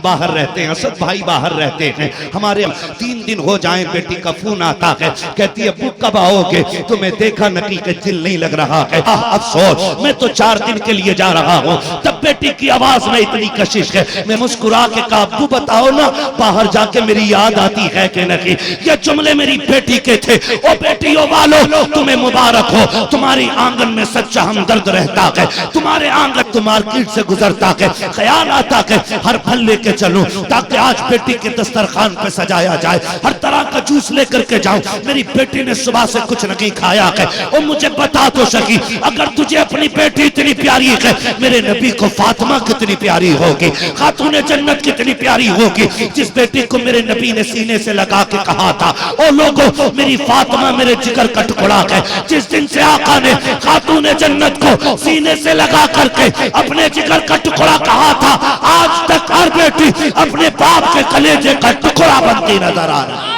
बाहर रहते हैं, असद भाई बाहर रहते हैं। हमारे 3 दिन हो जाए बेटी का फोन आता है, कहती है अब्बू कब आओगे, तुम्हें देखा नकी के दिल नहीं लग रहा है। अफसोस मैं तो 4 दिन के लिए जा रहा हूँ। तब बेटी की आवाज में इतनी कशिश है, मैं मुस्कुरा के कहा अब्बू बताओ ना बाहर जाके मेरी याद आती है कि नहीं। ये जुमले मेरी बेटी के थे। ओ बेटियों वालों तुम्हें मुबारक हो, तुम्हारी आंगन में सच्चा हमदर्द रहता है। तुम्हारे आंगन तो मार्केट से गुजरता है, ख्याल आता है हर फल लेके चलूं ताकि आज बेटी के दस्तरखान पे सजाया जाए, हर तरह का जूस लेकर के जाऊं। मेरी बेटी ने सुबह से कुछ नहीं खाया है। और मुझे बता तो सकी अगर तुझे अपनी बेटी इतनी प्यारी है, मेरे नबी को फातिमा कितनी प्यारी होगी, खातून जन्नत कितनी प्यारी होगी, जिस बेटी को मेरे नबी ने सीने से लगा के कहा था ओ लोगों मेरी फातिमा मेरे जिगर का टुकड़ा है। जिस दिन से आका ने खातून जन्नत को सीने से लगा करके अपने जिगर का टुकड़ा कहा था, आज तक हर बेटी अपने बाप के कलेजे का टुकड़ा बनती नजर आ रहा है।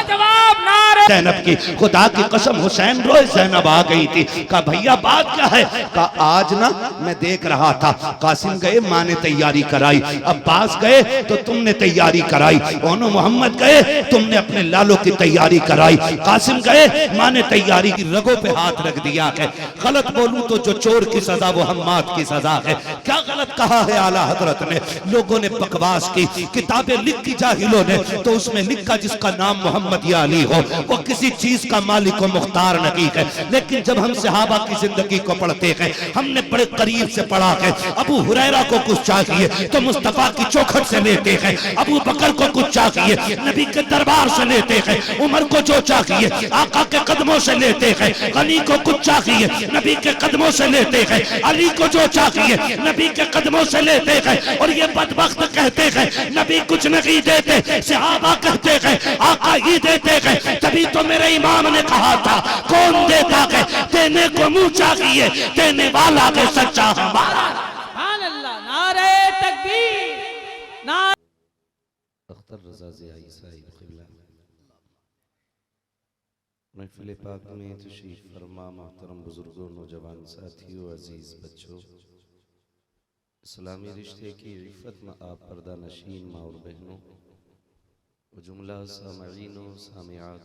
ज़ैनब की खुदा की कसम हुसैन रोए, ज़ैनब आ गई थी। कहा भैया बात क्या है। कहा आज ना मैं देख रहा था कासिम गए माँ ने तैयारी कराई, अब्बास गए तो तुमने तैयारी कराई, ओनो मोहम्मद गए तुमने अपने लालों की तैयारी कराई, कासिम गए माँ ने तैयारी की, रगों पे हाथ रख दिया है। गलत बोलूं तो जो चोर की सजा वो हम्माद की सजा है। क्या गलत कहा है आला हजरत ने। लोगों ने बकवास की, किताबें लिख की जाहिलों ने, तो उसमें लिखा जिसका नाम मोहम्मद या अली हो वो किसी चीज का मालिक व मुख्तार नहीं है। लेकिन जब हम सहाबा की जिंदगी को पढ़ते हैं, हमने बड़े करीब से पढ़ा है। अबू हुरैरा को कुछ चाहिए तो मुस्तफा की चौखट से लेते हैं, अबू बकर को कुछ चाहिए नबी के दरबार से लेते हैं, उमर को जो चाहिए आका के कदमों से लेते हैं, गनी को कुछ चाहिए नबी के कदमों से लेते हैं, अली को जो चाहिए नबी के कदमों से लेते हैं। और ये बदबख्त कहते हैं नबी कुछ नहीं देते, सहाबा कहते हैं आका ही देते हैं। तभी तो मेरे इमाम ने कहा था कौन देता है, देने को मुंह चाहिए, देने वाला के सच्चा हमारा। सुभान अल्लाह, नारे तकबीर, नारे अख्तर रज़ा ज़ियाई साहिब क़िबला महफ़िल पाक में तशरीफ़ फरमा मोहतरम बुजुर्गों, नौजवान साथियों, अजीज़ बच्चों, इस्लामी रिश्ते की इफ़्फ़त में आप पर्दा नशीन माँ और बहनों, जुमला सामईन व सामिआत,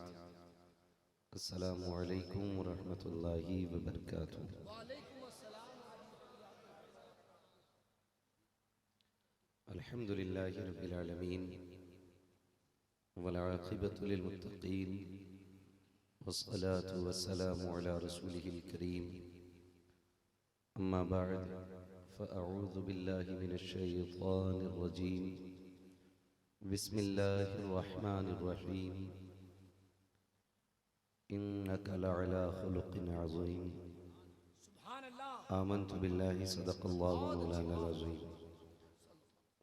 अस्सलामु अलैकुम व रहमतुल्लाहि व बरकातुहू। अल्हम्दुलिल्लाहि रब्बिल आलमीन वल आक़िबतु लिल मुत्तक़ीन वस्सलातु वस्सलामु अला रसूलिहिल करीम, अम्मा बअद फ़अऊज़ु बिल्लाहि मिनश शैतानिर रजीम, बिस्मिल्लाहिर रहमानिर रहीम, इन्नका लअला खुलुक़िन अज़ीम। आमन्तु बिल्लाहि सदक़ल्लाहु मौलाना अज़ीम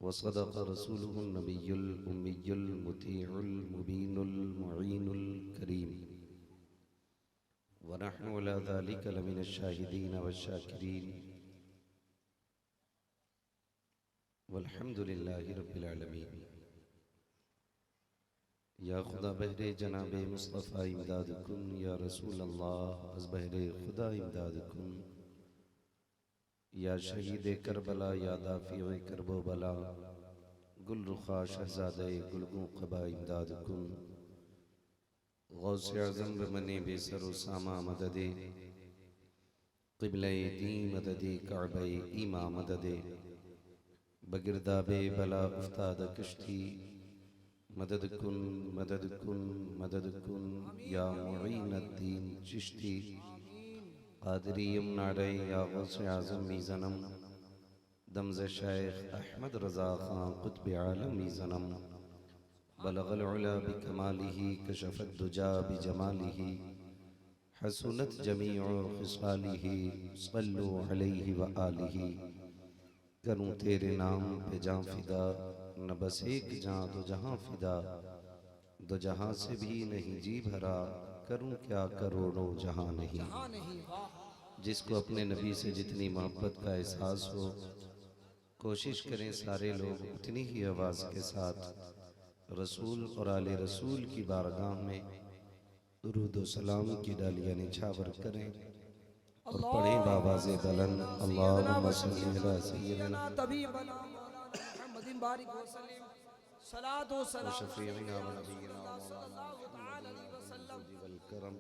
व सदक़ रसूलुहुन नबियुल उम्मियुल मुतीउल मुबीनुल मुईनुल करीम व नहनु अला ज़ालिका लमिनश शाहिदीन वश्शाकिरीन वल्हम्दुलिल्लाहि रब्बिल आलमीन। या खुदा बहरे जनाबे मुस्तफ़ा इमदाद कुन, या रसूल अल्लाह अज़ बहरे खुदा इमदाद कुन, या शहीद करबला, या दाफ़िए करबो बला, गुल रुखा शहज़ादे गुलगू क़बा इमदाद कुन, गौसे आज़म बमने बेसर सामा मददे, क़िबले दी मददे, काबे ईमा मददे, बगिरदाबे बला उफ्ताद कश्ती, मदद कुन मदद कुन मदद कुन, या मुईनुद्दीन चिश्ती क़ादरी यमनारे, या गौसे आज़म मीज़नम, दमज़ शेख अहमद रज़ा ख़ान क़ुत्ब आलम मीज़नम, बलग़ल उला बिकमालिही कशफ़त दुजा बिजमालिही, हसुनत जमीउ ख़िसालिही, सल्लु अलैहि व आलिही। करूँ तेरे नाम पे जाँ फ़िदा, न बस एक जाँ दो जहाँ फ़िदा, दो जहाँ से भी नहीं जी भरा, करूँ क्या करोड़ों जहाँ नहीं। जिसको अपने नबी से जितनी मोहब्बत का एहसास हो, कोशिश करें सारे लोग उतनी ही आवाज़ के साथ रसूल और आले रसूल की बारगाह में दुरूद व सलाम की डालियाँ निछावर करें और पढ़ें बावाज़े बुलंद, अल्लाहुम्मा सल्ली अला सय्यिदिना तबीबना मौलाना मुहम्मदिन बारिक वसल्लम सलातो सलाम शफीना व नबीना वल करम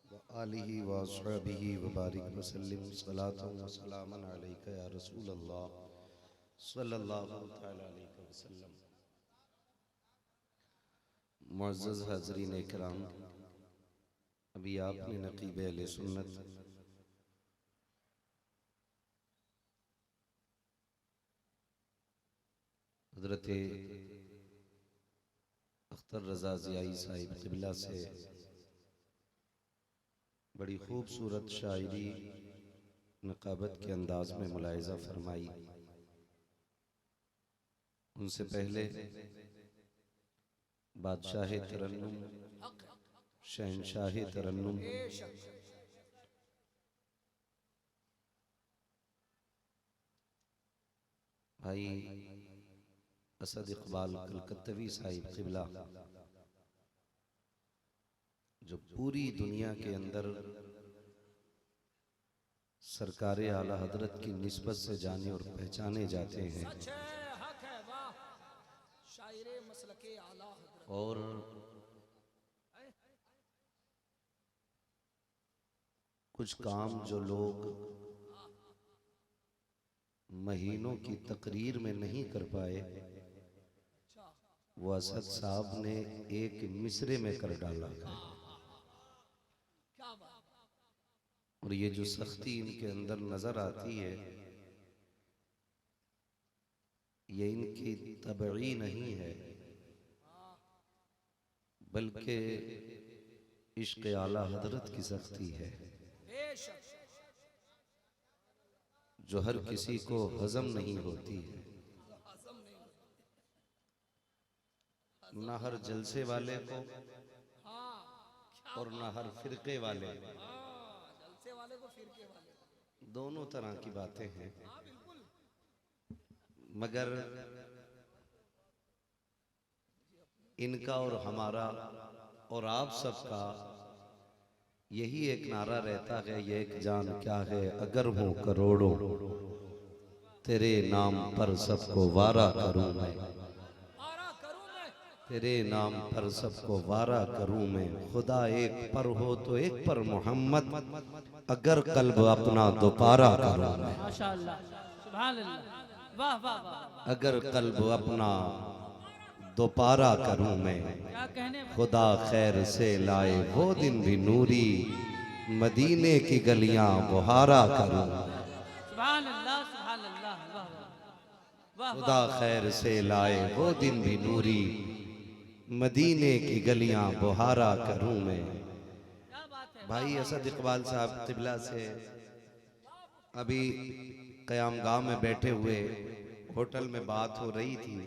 व आलिहि व अस्हाबिहि व बारिक व सल्लिम सलातन व सलामन अलैका या रसूल अल्लाह सल्लल्लाहु तआला अलैहि वसल्लम। मुअज़्ज़ज़ हाज़रीन इकराम, अभी आपने नक़ीब अहले सुन्नत हज़रत अख्तर रज़ा ज़ियाई साहिब क़िबला से बड़ी खूबसूरत शायरी नक़ाबत के अंदाज में मुलाहिज़ा फरमाई। उनसे पहले बादशाह तरन्नुम, शहंशाह तरन्नुम भाई असद इकबाल कलकत्तवी साहिब क़िबला, जो पूरी दुनिया के अंदर सरकार आला हजरत की निस्बत से जाने और पहचाने जाते हैं, और कुछ काम जो लोग महीनों की तकरीर में नहीं कर पाए, वो असद साहब ने एक मिसरे में कर डाला। और ये जो सख्ती इनके अंदर नजर आती है, ये इनकी तबई नहीं है, बल्कि इश्क़ आला हजरत की सख्ती है, जो हर किसी को हजम नहीं होती है। न हर जलसे वाले को और न हर फिरके वाले, दोनों तरह की बातें हैं। मगर इनका और हमारा और आप सबका यही एक नारा रहता है, ये एक जान क्या है अगर हो करोड़ों, तेरे नाम पर सबको वारा करूं मैं, तेरे नाम पर सबको वारा करूं मैं। खुदा एक पर हो तो एक पर मोहम्मद, अगर कल्ब अपना दोबारा करूं मैं। माशाअल्लाह, सुभान अल्लाह, वाह वाह वाह, अगर कल्ब अपना दोबारा करूं मैं, क्या कहने। खुदा खैर से लाए वो दिन भी नूरी, मदीने की गलियां बुहारा करूं। सुभान अल्लाह, सुभान अल्लाह, वाह वाह, खुदा खैर से लाए वो दिन भी नूरी, मदीने की गलियां बुहारा करूं मैं। क्या बात है भाई असद इकबाल साहब क़िबला से अभी क़यामगाह में बैठे हुए होटल में बात हो रही थी।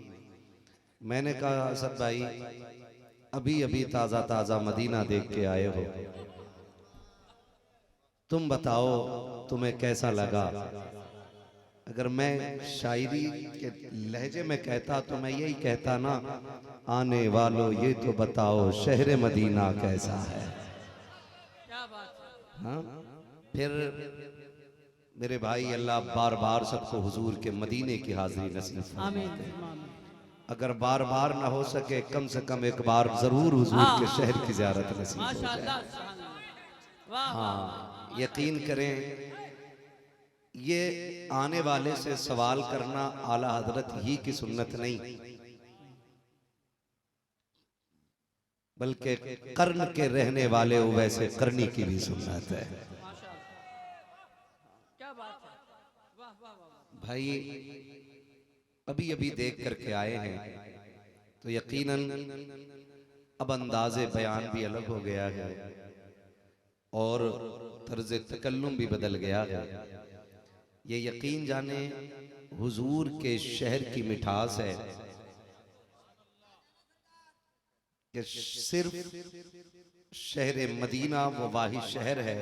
मैंने कहा असद भाई, अभी अभी ताज़ा ताज़ा मदीना देख के आए हो, तुम बताओ तुम्हें कैसा लगा। अगर मैं शायरी के लहजे में कहता तो मैं यही कहता ना, आने वालों ये तो बताओ शहर मदीना कैसा है। क्या बात है। हाँ, फिर मेरे भाई अल्लाह बार बार सबको हुजूर के मदीने की हाजिरी नसीब फरमाए। आमीन आमीन। अगर बार बार ना हो सके, कम से कम एक बार जरूर हुजूर के शहर की ज़ियारत नसीब हो जाए। माशाअल्लाह, सुभान अल्लाह, वाह वाह। हाँ, यकीन करें, ये आने वाले से सवाल करना आला हजरत ही की सुन्नत नहीं, बल्कि कर्न के रहने वाले वैसे करनी की भी सुन्नत है। क्या बात है, वाह वाह वाह। भाई अभी अभी देख करके आए हैं तो यकीनन अब अंदाज़े बयान भी अलग हो गया है और तर्ज तकल्लुम भी बदल गया है। ये यकीन जाने हुजूर के शहर की मिठास है कि सिर्फ शहर मदीना वो वाही शहर है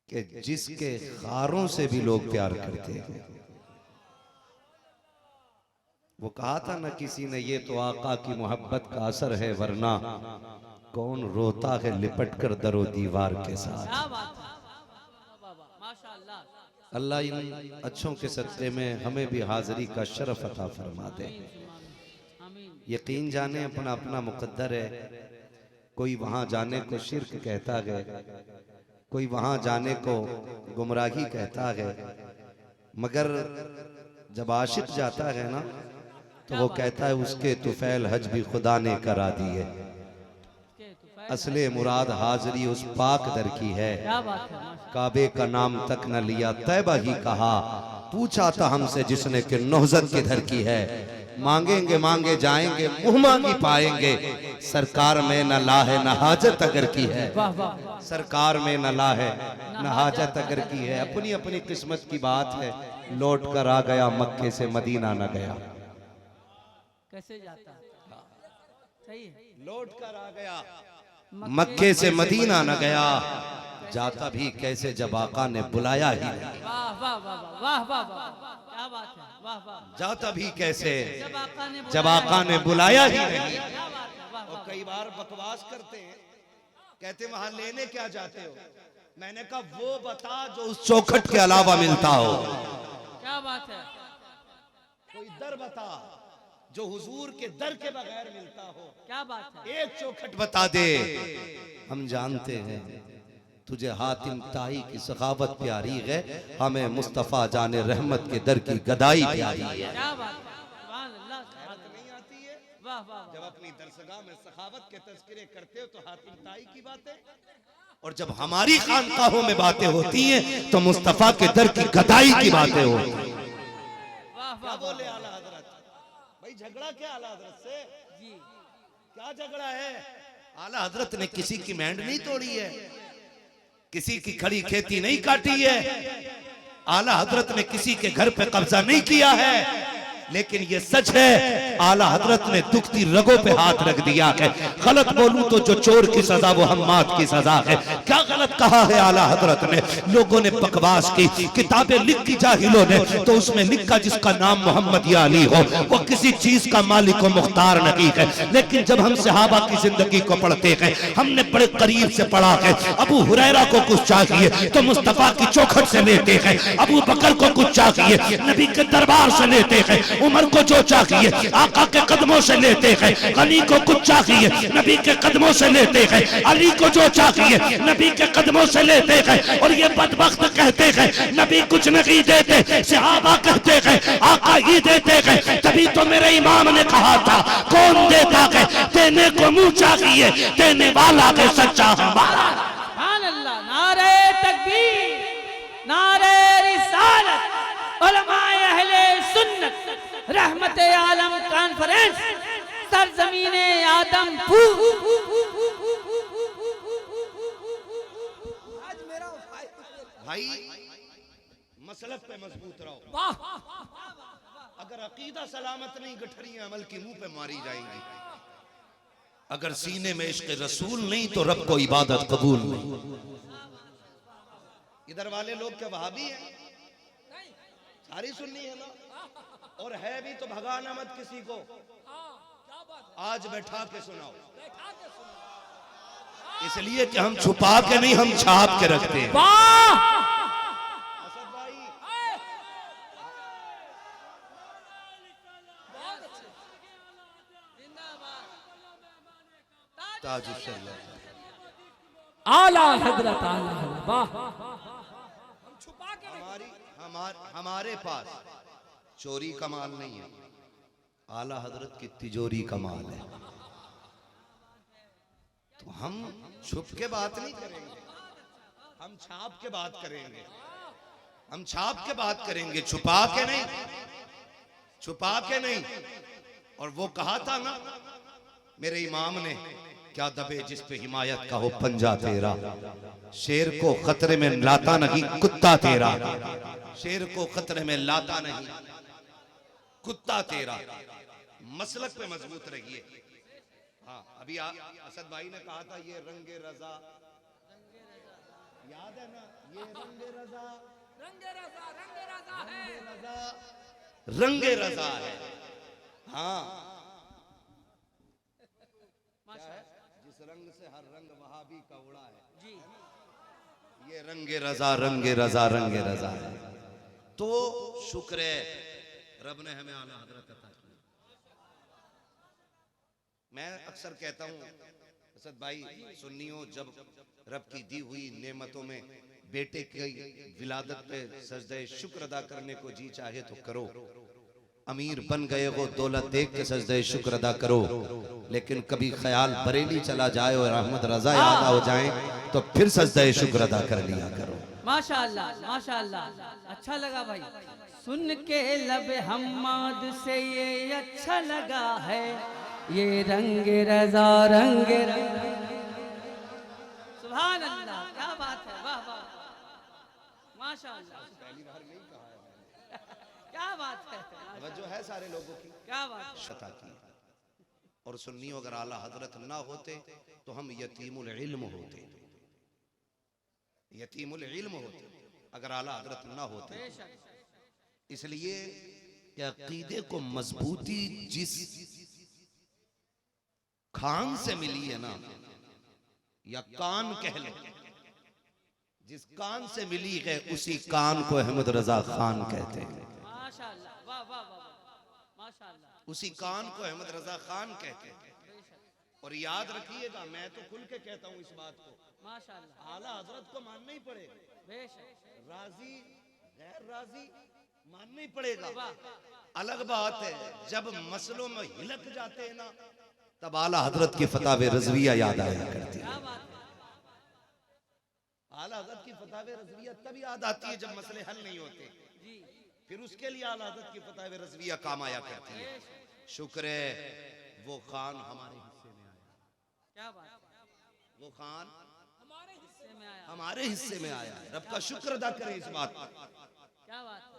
कि जिसके खारों से भी लोग प्यार करते हैं। वो कहा था ना किसी ने, ये तो आका की मोहब्बत का असर है, वरना कौन रोता है लिपट कर दरो दीवार के साथ। क्या बात है, वाह वाह, माशाअल्लाह। अल्लाह इन अच्छों के सदक़े में हमें भी हाज़िरी का शरफ अता फरमा दे। आमीन। यकीन जाने अपना अपना मुकद्दर है। कोई वहां जाने को शिर्क कहता है, कोई वहां जाने को गुमराही कहता है, मगर जब आशिक जाता है ना तो वो कहता है उसके तुफैल हज भी खुदा ने करा दिए। असले मुराद हाजिरी उस पाक दर की है। क्या बात है, माशाअल्लाह। काबे का नाम तक न लिया, तैबा ही कहा। पूछा था हमसे जिसने कि नौजत किधर की है। मांगेंगे मांगे जाएंगे, मुँह मांगी पाएंगे। सरकार में न ला है न हाजत अगर की है। वाह वाह। सरकार में न ला है न हाजत अगर की है। अपनी अपनी किस्मत की बात है। लौट कर आ गया मक्के से मदीना न गया। कैसे जाता है? सही है। लौट कर आ गया मक्के से मदीना न गया। जाता भी कैसे जब आका ने बुलाया ही नहीं। वाह वाह वाह वाह वाह वाह, क्या बात है, वाह वाह। जाता भी कैसे जब आका ने बुलाया ही नहीं। क्या बात है, वाह और वाह। कई बार बकवास करते हैं, कहते वहां लेने क्या जाते हो। मैंने कहा वो बता जो उस चौखट के अलावा मिलता हो। क्या बात है। कोई दर बता जो हुजूर के दर के बगैर मिलता हो। क्या बात है। एक चौखट बता दे। हम जानते हैं तुझे हातिम ताई की सखावत प्यारी है, हमें मुस्तफा जाने रहमत के दर की गदाई प्यारी है। क्या बात है, सुभान अल्लाह, सुभान अल्लाह। नहीं आती है वाह वाह जब अपनी दरसगाह में सखावत के तज़किरे करते हो तो हातिम ताई की बातें, और जब हमारी खानकाहों में बातें होती हैं तो मुस्तफा के दर की गदाई की बातें होती हैं। वाह क्या वाह बोले आला हजरत? भाई झगड़ा क्या आला हजरत से? जी। क्या झगड़ा है? आला हजरत ने किसी की मैंड नहीं तोड़ी है, किसी की खड़ी खेती नहीं काटी है, आला हजरत ने किसी के घर पे कब्जा नहीं किया है। लेकिन ये सच है आला हजरत ने दुखती रगों पे हाथ रख दिया है। गलत बोलूं तो जो चोर की सजा वो हम्माद की सजा है। क्या गलत कहा है आला हजरत ने? लोगों ने बकवास की, किताबें लिखी जाहिलों ने, तो उसमें लिखा जिसका नाम मोहम्मद या अली हो वो किसी चीज का मालिक व मुख्तार नहीं है। लेकिन जब हम सहाबा की जिंदगी को पढ़ते हैं, हमने बड़े करीब से पढ़ा है। अबू हुरैरा को कुछ चाहिए तो मुस्तफा की चौखट से लेते हैं, अबू बकर को कुछ चाहिए नबी के दरबार से लेते हैं, उमर को जो चाहिए आका के कदमों से लेते हैं, अली को कुछ चाहिए नबी के कदमों से लेते हैं, अली को जो चाहिए नबी के कदमों से लेते हैं। और ये बदबख्त कहते हैं नबी कुछ नहीं देते, सहाबा कहते हैं आका ही देते हैं। तभी तो मेरे इमाम ने कहा था कौन देता है देने को मुंह चाहिए, देने वाला है सच्चा हमारा। सुभान अल्लाह। नारे तकबीर, नारे रिसालत, उलमाए अहले सुन्नत, रहमत आलम कॉन्फ्रेंस, सरजमीने आदम भाई मसलक पे मजबूत रहो। वाह। अगर अकीदा सलामत नहीं गठरियां अमल की मुंह पे मारी जाएंगी। अगर सीने में इश्क रसूल नहीं तो रब को इबादत कबूल नहीं। इधर वाले लोग क्या वहाबी हैं? सारी सुन्नी है ना, और है भी तो भगाना मत किसी को। आज बैठा के सुनाओ, इसलिए कि हम छुपा के नहीं हम छाप के रखते हैं। असद भाई आला हजरत, आला हजरत, वाह। हमारे पास चोरी का माल नहीं है, आला हजरत की तिजोरी का माल है। तो हम छुप के बात नहीं करेंगे, हम छाप के बात करेंगे। हम छाप के बात करेंगे, छुपा के नहीं, छुपा के नहीं। और वो कहा था ना मेरे इमाम ने, क्या दबे जिस पे हिमायत का हो पंजा तेरा, शेर को खतरे में लाता नहीं कुत्ता तेरा, शेर को खतरे में लाता नहीं कुत्ता तेरा। मसलक पे मजबूत रहिए। हाँ, अभी असद भाई ने कहा था ये रंगे रजा, याद है ना? ये रंगे रजा, रंगे रजा, रंगे रजा है, रंगे रजा है। हाँ, जिस रंग से हर रंग वहाबी का उड़ा है जी, ये रंगे रजा, रंगे रजा, रंगे रजा है। तो शुक्र है रब ने हमें आला हजरत अता की। मैं अक्सर कहता हूँ असद भाई सुन्नियों, जब रब की दी हुई नेमतों में बेटे की विलादत पे सजदे शुक्र अदा करने को जी चाहे तो करो। अमीर बन गए हो दौलत देख के सजदे शुक्र अदा करो, लेकिन कभी ख्याल बरेली चला जाए और अहमद रजा याद हो जाए तो फिर सजदे शुक्र अदा कर लिया करो। माशाअल्लाह माशाअल्लाह, अच्छा लगा भाई सुन के लब हम्माद से, ये अच्छा लगा है ये रंग रजा रंग सुभान अल्लाह, क्या बात है, वाह वाह माशाअल्लाह, पहली बार नहीं कहा है, क्या बात है, जो है सारे लोगों की क्या बात है। शता की। और सुन्नियों अगर आला हजरत ना होते तो हम यतीमुल इल्म होते, यतीमुल इल्म होते अगर आला हजरत ना होते। इसलिए कि अकीदे को मजबूती जिस खान से मिली है ना, या कान कह लो, जिस कान से मिली है उसी कान को अहमद रजा खान कहते हैं। माशाअल्लाह, वाह वाह वाह माशाअल्लाह, उसी कान को अहमद रजा खान कहते हैं। और याद रखिएगा, मैं तो खुल के कहता हूं इस बात को, माशाअल्लाह, आला हजरत को मानना ही पड़ेगा, बेशक राजी गैर राजी मानना ही पड़ेगा। अलग बात है जब मसलों में हिलक जाते हैं ना, तब आला हजरत की फतावे रजविया याद आया करती है। क्या बात है, आला हजरत की फतावे रजविया तब याद आती है जब मसले हल नहीं होते, जी फिर उसके लिए आला हजरत की फतावे रजविया काम आया करती है। शुक्र है वो खान हमारे हिस्से में आया, क्या बात है, वो खान हमारे हिस्से में आया, हमारे हिस्से में आया। रब का शुक्र अदा करें इस बात पर, क्या बात है,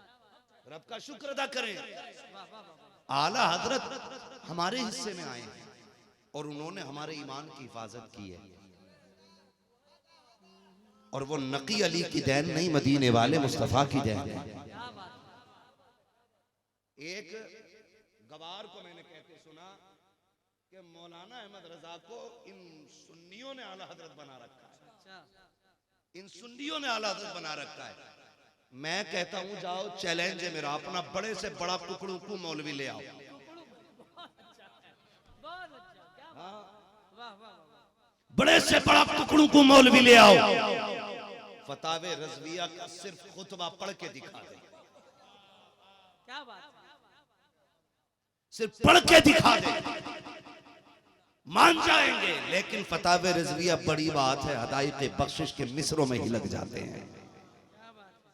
रब का शुक्र अदा करें। वाह वाह वाह, आला हजरत हमारे हिस्से में आए हैं और उन्होंने हमारे ईमान की हिफाजत की है। और वो नकी अली की देन नहीं, मदीने वाले मुस्तफा की देन है। क्या बात है, एक गवार को मैंने कहते सुना कि मौलाना अहमद रजा को इन सुन्नियों ने आला हजरत बना रखा है, अच्छा इन सुन्नियों ने आला हजरत बना रखा है। मैं कहता हूं जाओ, चैलेंज है मेरा, अपना बड़े से बड़ा टुकड़ू को मौलवी ले आओ। बहुत अच्छा, क्या बात, वाह वाह वाह, बड़े से बड़ा टुकड़ू को मौलवी ले आओ, फतावे रजविया का सिर्फ खुतबा पढ़ के दिखा दे, क्या बात है, सिर्फ पढ़ के दिखा दे, मान जाएंगे। लेकिन फतावे रजविया बड़ी बात है, हदायत बख्शिश के मिसरों में ही लग जाते हैं, क्या बात है,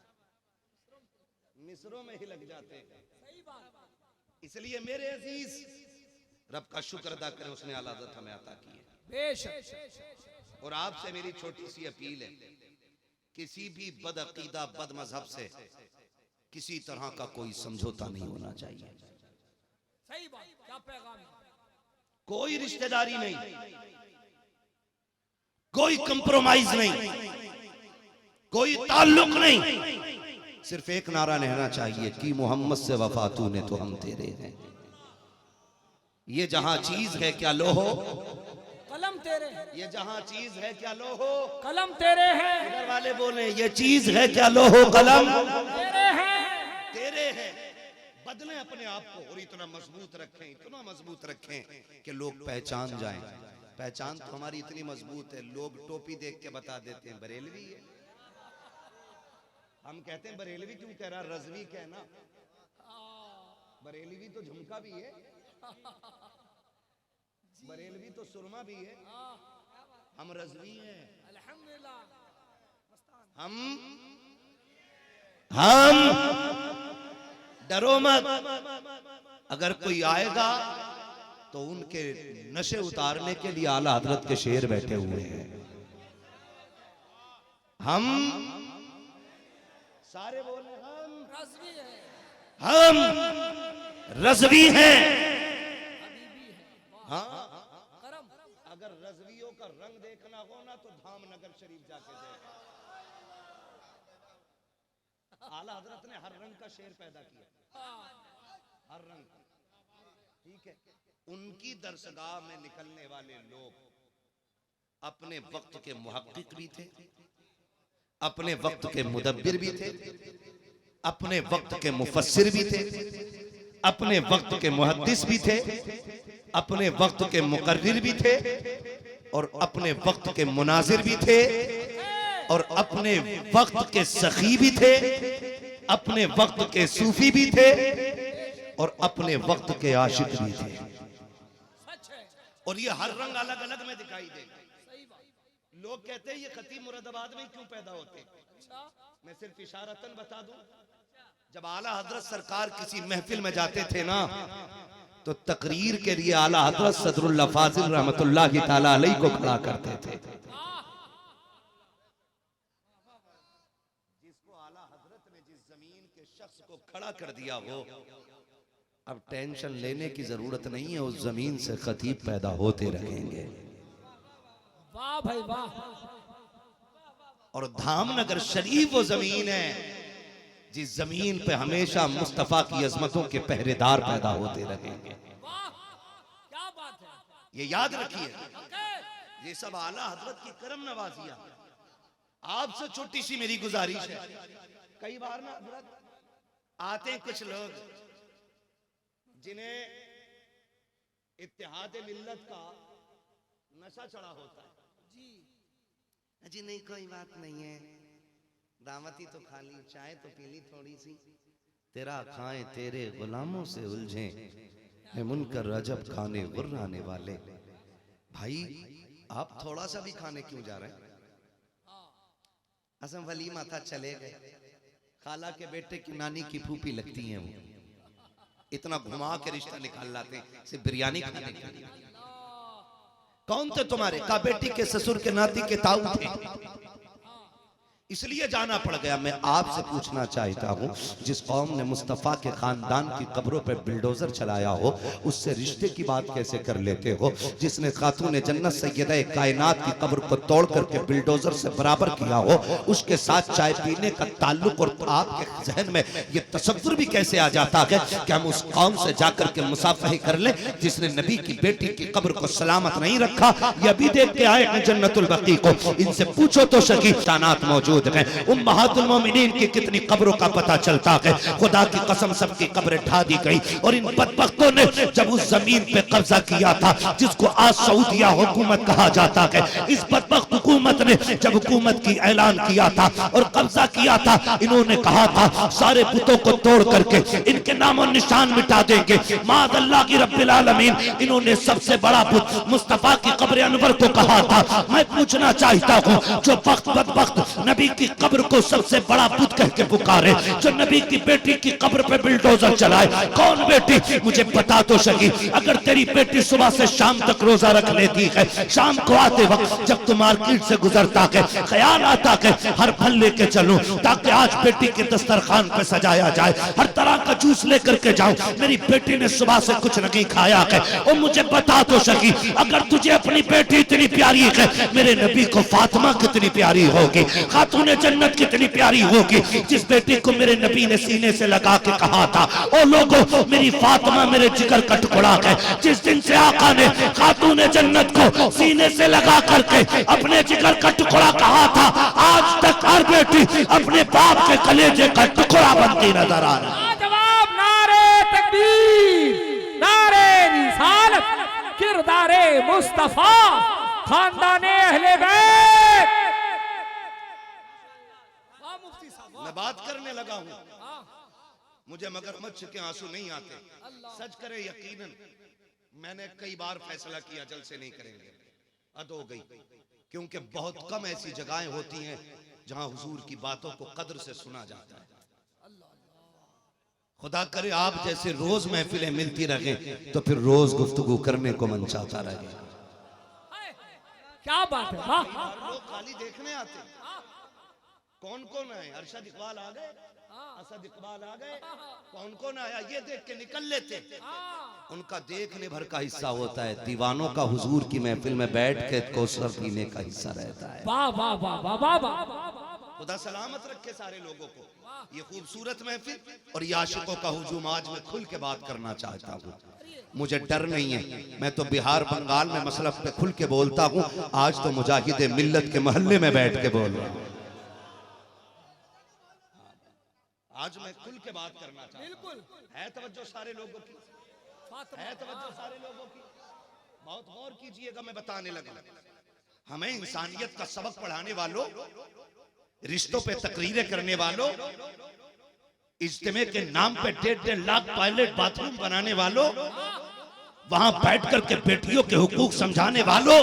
मिसरों में ही लग जाते हैं। इसलिए मेरे अजीज, रब का शुक्र अदा करें, उसने आला हजरत हमें अता की है। बेशक, और आपसे मेरी छोटी सी अपील है, किसी भी बद अकीदा बद मजहब से किसी तरह का कोई समझौता नहीं होना चाहिए, सही बात, क्या पैगाम है, कोई रिश्तेदारी नहीं, कोई कंप्रोमाइज नहीं, कोई ताल्लुक नहीं। सिर्फ एक नारा रहना चाहिए कि मोहम्मद से वफा तूने तो हम तेरे हैं। ये जहां चीज है क्या लो हो, कलम तेरे हैं, ये जहां चीज है क्या लो हो, कलम तेरे हैं, इधर वाले बोले ये चीज है क्या लो हो, कलम तेरे हैं, तेरे हैं। बदलें अपने आप को और इतना मजबूत रखें, इतना मजबूत रखें कि लोग पहचान जाएं। पहचान तो हमारी इतनी मजबूत है, लोग टोपी देख के बता देते हैं बरेलवी है। हम कहते हैं बरेलवी क्यों कह रहा, रजवी कहना, बरेलवी तो झुमका भी है, बरेलवी तो सुरमा भी है, हम रजवी हैं। अल्हम्दुलिल्लाह, हम डरो मत, अगर कोई आएगा तो उनके नशे उतारने के लिए आला हजरत के शेर बैठे हुए हैं। हम सारे बोले रज़वी है, हम रजवी हैं। हबीबी है, हाँ, करम, अगर रजवियों का रंग देखना हो ना तो धामनगर शरीफ जाके देखा। आला हजरत ने हर रंग का शेर पैदा किया, हर रंग का, ठीक है। उनकी दरसगाह में निकलने वाले लोग अपने वक्त के मुहक्किक भी थे, अपने वक्त के मुदब्बिर भी थे, अपने वक्त के मुफस्सिर भी थे, अपने वक्त के मुहद्दिस भी थे, अपने वक्त के मुकर्रिर भी थे, और अपने वक्त के मुनाजिर भी थे, और अपने वक्त के सखी भी थे, अपने वक्त के सूफी भी थे, और अपने वक्त के आशिक भी थे। और ये हर रंग अलग अलग में दिखाई देगा। लोग कहते हैं ये खतीब मुरादाबाद में क्यों पैदा होते हैं? मैं सिर्फ इशारतन बता दूं, जब आला हजरत सरकार किसी महफिल में जाते थे ना, तो तकरीर के लिए आला हजरत सदरुल्लाह फाजिल रहमतुल्लाहि ताला अलैहि को खड़ा करते थे। जिसको आला हजरत ने जिस जमीन के शख्स को खड़ा कर दिया हो, अब टेंशन लेने की जरूरत नहीं है, उस जमीन से खतीब पैदा होते रहेंगे। वाह भाई वाह। और धामनगर शरीफ वो जमीन है जिस जमीन पे हमेशा मुस्तफा की अजमतों के पहरेदार पैदा होते रहेंगे। क्या बात है, ये याद रखिए, ये सब आला हजरत की करम नवाजिया। आपसे छोटी सी मेरी गुजारिश है, कई बार ना हजरत आते हैं कुछ लोग जिन्हें इत्तेहाद मिल्लत का नशा चढ़ा होता है। जी नहीं कोई बात नहीं है, दावती तो खा ली, चाय तो पी ली थोड़ी सी, तेरा खाएं तेरे गुलामों से उलझे है मुनकर रजब खाने गुर्राने वाले। भाई आप थोड़ा सा भी खाने क्यों जा रहे हैं? असम वलीमा था, चले गए, खाला के बेटे की नानी की फूफी लगती हैं, वो इतना घुमा के रिश्ता निकाल लाते सिर्फ बिरयानी खाने के लिए। कौन थे तुम्हारे? का बेटी के ससुर के नाती के ताऊ थे, इसलिए जाना पड़ गया। मैं आपसे पूछना चाहता हूं, जिस कौम ने मुस्तफा के खानदान की कब्रों पर बिल्डोजर चलाया हो, उससे रिश्ते की बात कैसे कर लेते हो? जिसने खातून जन्नत सैयदा कायनात की कब्र को तोड़ करके बिल्डोजर से बराबर किया हो, उसके साथ चाय पीने का ताल्लुक, और आपके जहन में ये तसव्वुर भी कैसे आ जाता है कि हम उस कौम से जाकर के मुसाफही कर ले जिसने नबी की बेटी की कब्र को सलामत नहीं रखा? ये अभी देख के आए हैं जन्नतुल बकी को, इनसे पूछो तो सकी तानात मौजूद है। उम्महातुल मोमिनीन की कितनी कब्रों का पता चलता है। खुदा की कसम सबकी कब्रें ढा दी गई, और इन बदबख्तों ने जब उस जमीन पे कब्जा किया था जिसको आज सऊदिया हुकूमत कहा जाता है, इस बदबख्त हुकूमत ने जब हुकूमत की ऐलान किया था और कब्जा किया था, इन्होंने कहा था सारे बुतों को तोड़ करके इनके नामो निशान मिटा देंगे। माद अल्लाह की रब्बिल आलमीन, इन्होंने सबसे बड़ा बुत मुस्तफा की कब्र अनवर को कहा था। मैं पूछना चाहता हूँ, जो वक्त बदबख्त नबी की कब्र को सबसे बड़ा बुत कह के पुकारे, जो नबी की बेटी की कब्र पे बिल्डोजर चलाए, कौन बेटी? मुझे बता तो सकी। अगर तेरी बेटी सुबह से शाम तक रोजा रख लेती है, शाम को आते वक्त जब तू मार्केट से गुजरता है, ख्याल आता है हर फल लेके चलूं ताकि आज बेटी के दस्तरखान पे सजाया जाए, हर तरह का जूस लेकर के जाऊं, मेरी बेटी ने सुबह से कुछ नहीं खाया है। और मुझे बता तो सकी, अगर तुझे अपनी बेटी इतनी प्यारी है, मेरे नबी को फातिमा कितनी प्यारी होगी, खातून जन्नत कितनी प्यारी होगी, जिस बेटी को मेरे नबी ने सीने से लगा के कहा था, ओ लोगों मेरी फातिमा मेरे जिगर का टुकड़ा है। जिस दिन से आका ने खातून जन्नत को सीने से लगा करके अपने जिगर का टुकड़ा कहा था, आज तक हर बेटी अपने बाप के कलेजे का टुकड़ा बनती नजर आ रहा है। जवाब नारे तकबीर, नारे रिसालत, किरदारे मुस्तफा, खानदाने अहले बैत। मैं बात करने लगा हूं, मुझे मगरमच्छ के आंसू नहीं आते। सच करे यकीनन मैंने कई बार फैसला किया जलसे नहीं करेंगे, हद हो गई, क्योंकि बहुत कम ऐसी जगहें होती हैं जहां हुजूर की बातों को कद्र से सुना जाता है। खुदा करे आप जैसे रोज महफिलें मिलती रहे तो फिर रोज गुफ्तगू करने को मन चाहता रहे। क्या बात है, वाह। लोग खाली देखने आते, कौन कौन आए? अरशद इकबाल आ गए, असद इकबाल आ गए, कौन कौन आया ये देख के निकल लेते। उनका देखने भर का हिस्सा होता है, दीवानों का हुजूर की महफिल में बैठ के कौसर पीने का हिस्सा रहता है। वाह वाह वाह वाह वाह वाह। खुदा सलामत रखे सारे लोगों को। ये खूबसूरत महफिल और ये आशिकों का हुजूम, आज मैं खुल के बात करना चाहता हूँ, मुझे डर नहीं है। मैं तो बिहार बंगाल में मसलक पे खुल के बोलता हूँ, आज तो मुजाहिदे मिल्लत के मोहल्ले में बैठ के बोल रहा हूँ। आज मैं खुल के बात करना चाहता हूं। बिल्कुल है तवज्जो सारे लोगों की, है तवज्जो सारे लोगों की। बहुत गौर कीजिएगा, मैं बताने लगा। हमें इंसानियत का सबक पढ़ाने वालों, रिश्तों पे तकरीरें करने वालों, इज्तिमा के नाम पे 1.5 लाख टॉयलेट बाथरूम बनाने वालों, वहां बैठ करके बेटियों के हुकूक समझाने वालों,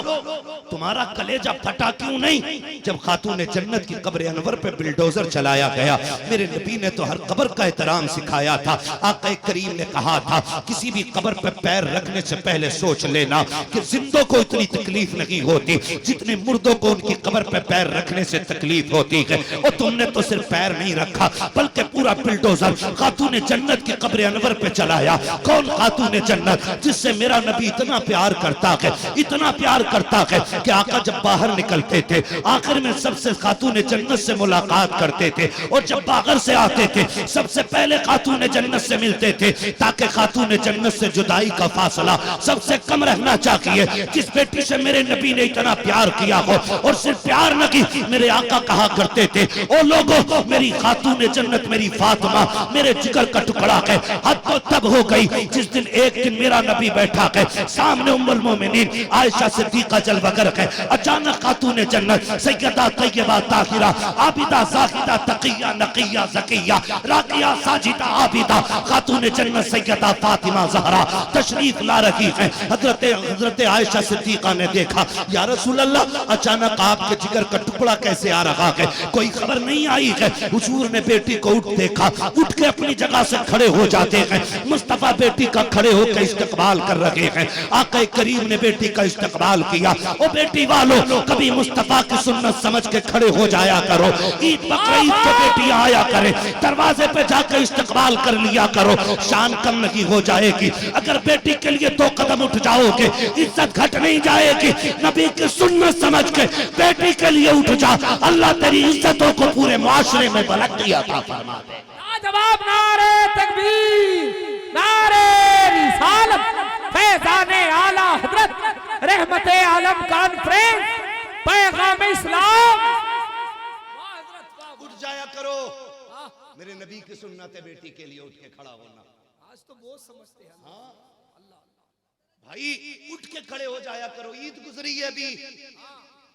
तुम्हारा कलेजा फटा क्यों नहीं जब खातून जन्नत की कब्र अनवर पे बिल्डोजर चलाया गया? मेरे नबी ने तो हर कब्र का एहतराम सिखाया था। आका करीम ने कहा था किसी भी कब्र पे पैर रखने से पहले सोच लेना कि जिंदों को इतनी तकलीफ नहीं होती जितने मुर्दों को उनकी कब्र पे पैर रखने से तकलीफ होती है। और तुमने तो सिर्फ पैर नहीं रखा बल्कि पूरा बिल्डोजर खातून जन्नत की कब्र अनवर पे चलाया। कौन खातून जन्नत? जिससे मेरा नबी इतना प्यार करता है, इतना प्यार करता है कि आका जब बाहर निकलते थे आखिर में सबसे खातून जन्नत से मुलाकात करते थे, और जब बाहर से आते थे सबसे पहले खातून जन्नत से मिलते थे ताकि खातून जन्नत से जुदाई का फासला सबसे कम रहना चाहिए। जिस बेटी से मेरे नबी ने इतना प्यार किया हो, और सिर्फ प्यार न की, मेरे आका कहा करते थे ओ लोगों मेरी खातून जन्नत मेरी फातिमा मेरे जिगर का टुकड़ा है। हद तो तब हो गई जिस दिन एक दिन मेरा नबी बैठा है सामने उम्मुल मोमिनीन आयशा सिद्दीका जलवगर है। अचानक खातून जन्नत सैयदा तैयबा ताहिरा आबिदा ज़ाहिदा तकिया नकिया ज़किया राकिया साजिदा आबिदा खातून जन्नत सैयदा फातिमा ज़हरा तशरीफ ला रही है। हजरत आयशा सिद्दीका ने देखा या रसूल अल्लाह अचानक आपके जिगर का टुकड़ा कैसे आ रहा है, कोई खबर नहीं आई है। हुजूर ने बेटी को उठ देखा, उठ के अपनी जगह से खड़े हो जाते हैं। मुस्तफा बेटी का खड़े होकर इस्तकबाल कर रहे हैं। आका करीम ने बेटी का इस्तकबाल किया। ओ बेटी वालों कभी मुस्तफा की सुन्नत समझ के खड़े हो जाया करो। ईद बकरीद को बेटी आया करे, दरवाजे पे जाकर इस्तकबाल कर लिया करो, शान कम नहीं हो जाएगी। अगर बेटी के लिए 2 कदम उठ जाओगे इज्जत घट नहीं जाएगी। नबी की सुन्नत समझ के बेटी के लिए उठ जा, अल्लाह तेरी इज्जतों को पूरे माशरे में बुलंदी अता फरमा दे। जवाब नारे तकबीर, नारे रिसालत, फैज़ाने आला हजरत रहमते आलम कॉन्फ्रेंस, पैगाम इस्लाम। उठ जाया करो, मेरे नबी की सुन्नत है बेटी के लिए उठ के खड़ा होना। आज तो बहुत समझते हैं। हाँ भाई उठ के खड़े हो जाया करो। ईद गुजरी है अभी,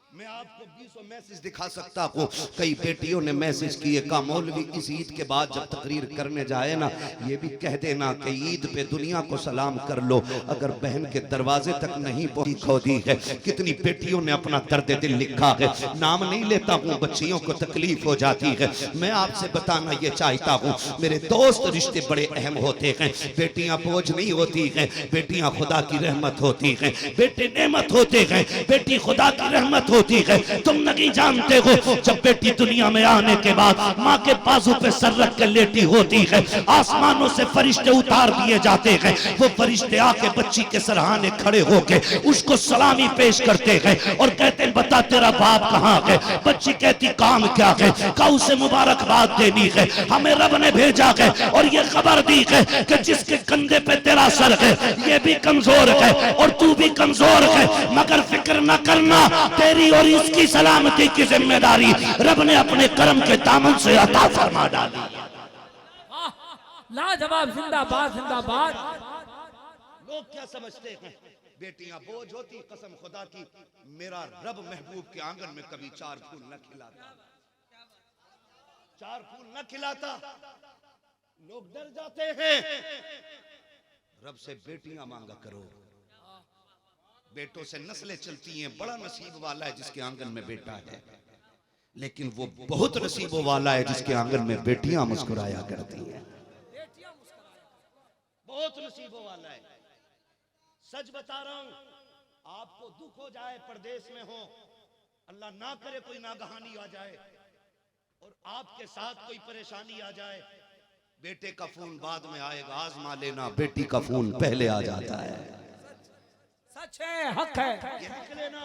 मैं आपको 20 मैसेज दिखा सकता हूँ। कई बेटियों ने मैसेज किए का मौलवी इस ईद के बाद जब तकरीर करने जाए ना ये भी कह देना कि ईद पे दुनिया को सलाम कर लो। अगर बहन के दरवाजे तक नहीं पहुंची खोदी है। कितनी बेटियों ने अपना दर्द दिल लिखा है। नाम नहीं लेता हूँ, बच्चियों को तकलीफ हो जाती है। मैं आपसे बताना ये चाहता हूँ मेरे दोस्त, रिश्ते बड़े अहम होते हैं। बेटियां बोझ नहीं होती हैं, बेटियां खुदा की रहमत होती हैं। बेटे नेमत होते हैं, बेटी खुदा की रहमत होती है। तुम नहीं जानते हो जब बेटी दुनिया में आने के बाद माँ के बाजू पे सर रख के लेटी होती है, आसमानों से फरिश्ते उतार दिए जाते हैं। वो फरिश्ते आके बच्ची के सरहाने खड़े होके उसको सलामी पेश करते हैं और कहते हैं बता तेरा बाप कहाँ है। बच्ची कहती काम क्या है, का उसे मुबारकबाद देनी है, हमें रब ने भेजा है और ये खबर दी है कि जिसके कंधे पे तेरा सर है ये भी कमजोर है और तू भी कमजोर है, मगर फिक्र न करना तेरी और इसकी सलामती की जिम्मेदारी रब ने अपने कर्म के दामन से अता फरमा डाली। लाजवाब, जिंदाबाद जिंदाबाद। लोग क्या समझते हैं बेटियां बोझ होती, कसम खुदा की मेरा रब महबूब के आंगन में कभी 4 फूल न खिलाता, 4 फूल न खिलाता। लोग डर जाते हैं। रब से बेटियां मांगा करो, बेटों से नस्लें चलती हैं। बड़ा नसीब वाला है जिसके आंगन में बेटा है, लेकिन वो बहुत नसीबों वाला है जिसके आंगन में बेटियां मुस्कुराया करती हैं। बहुत नसीबों वाला है। सच बता रहा हूं, आपको दुख हो जाए, परदेश में हो, अल्लाह ना करे कोई नागहानी आ जाए और आपके साथ कोई परेशानी आ जाए, बेटे का फोन बाद में आएगा, आजमा लेना बेटी का फोन पहले आ जाता है। सच है, हक है। ये हक लेना।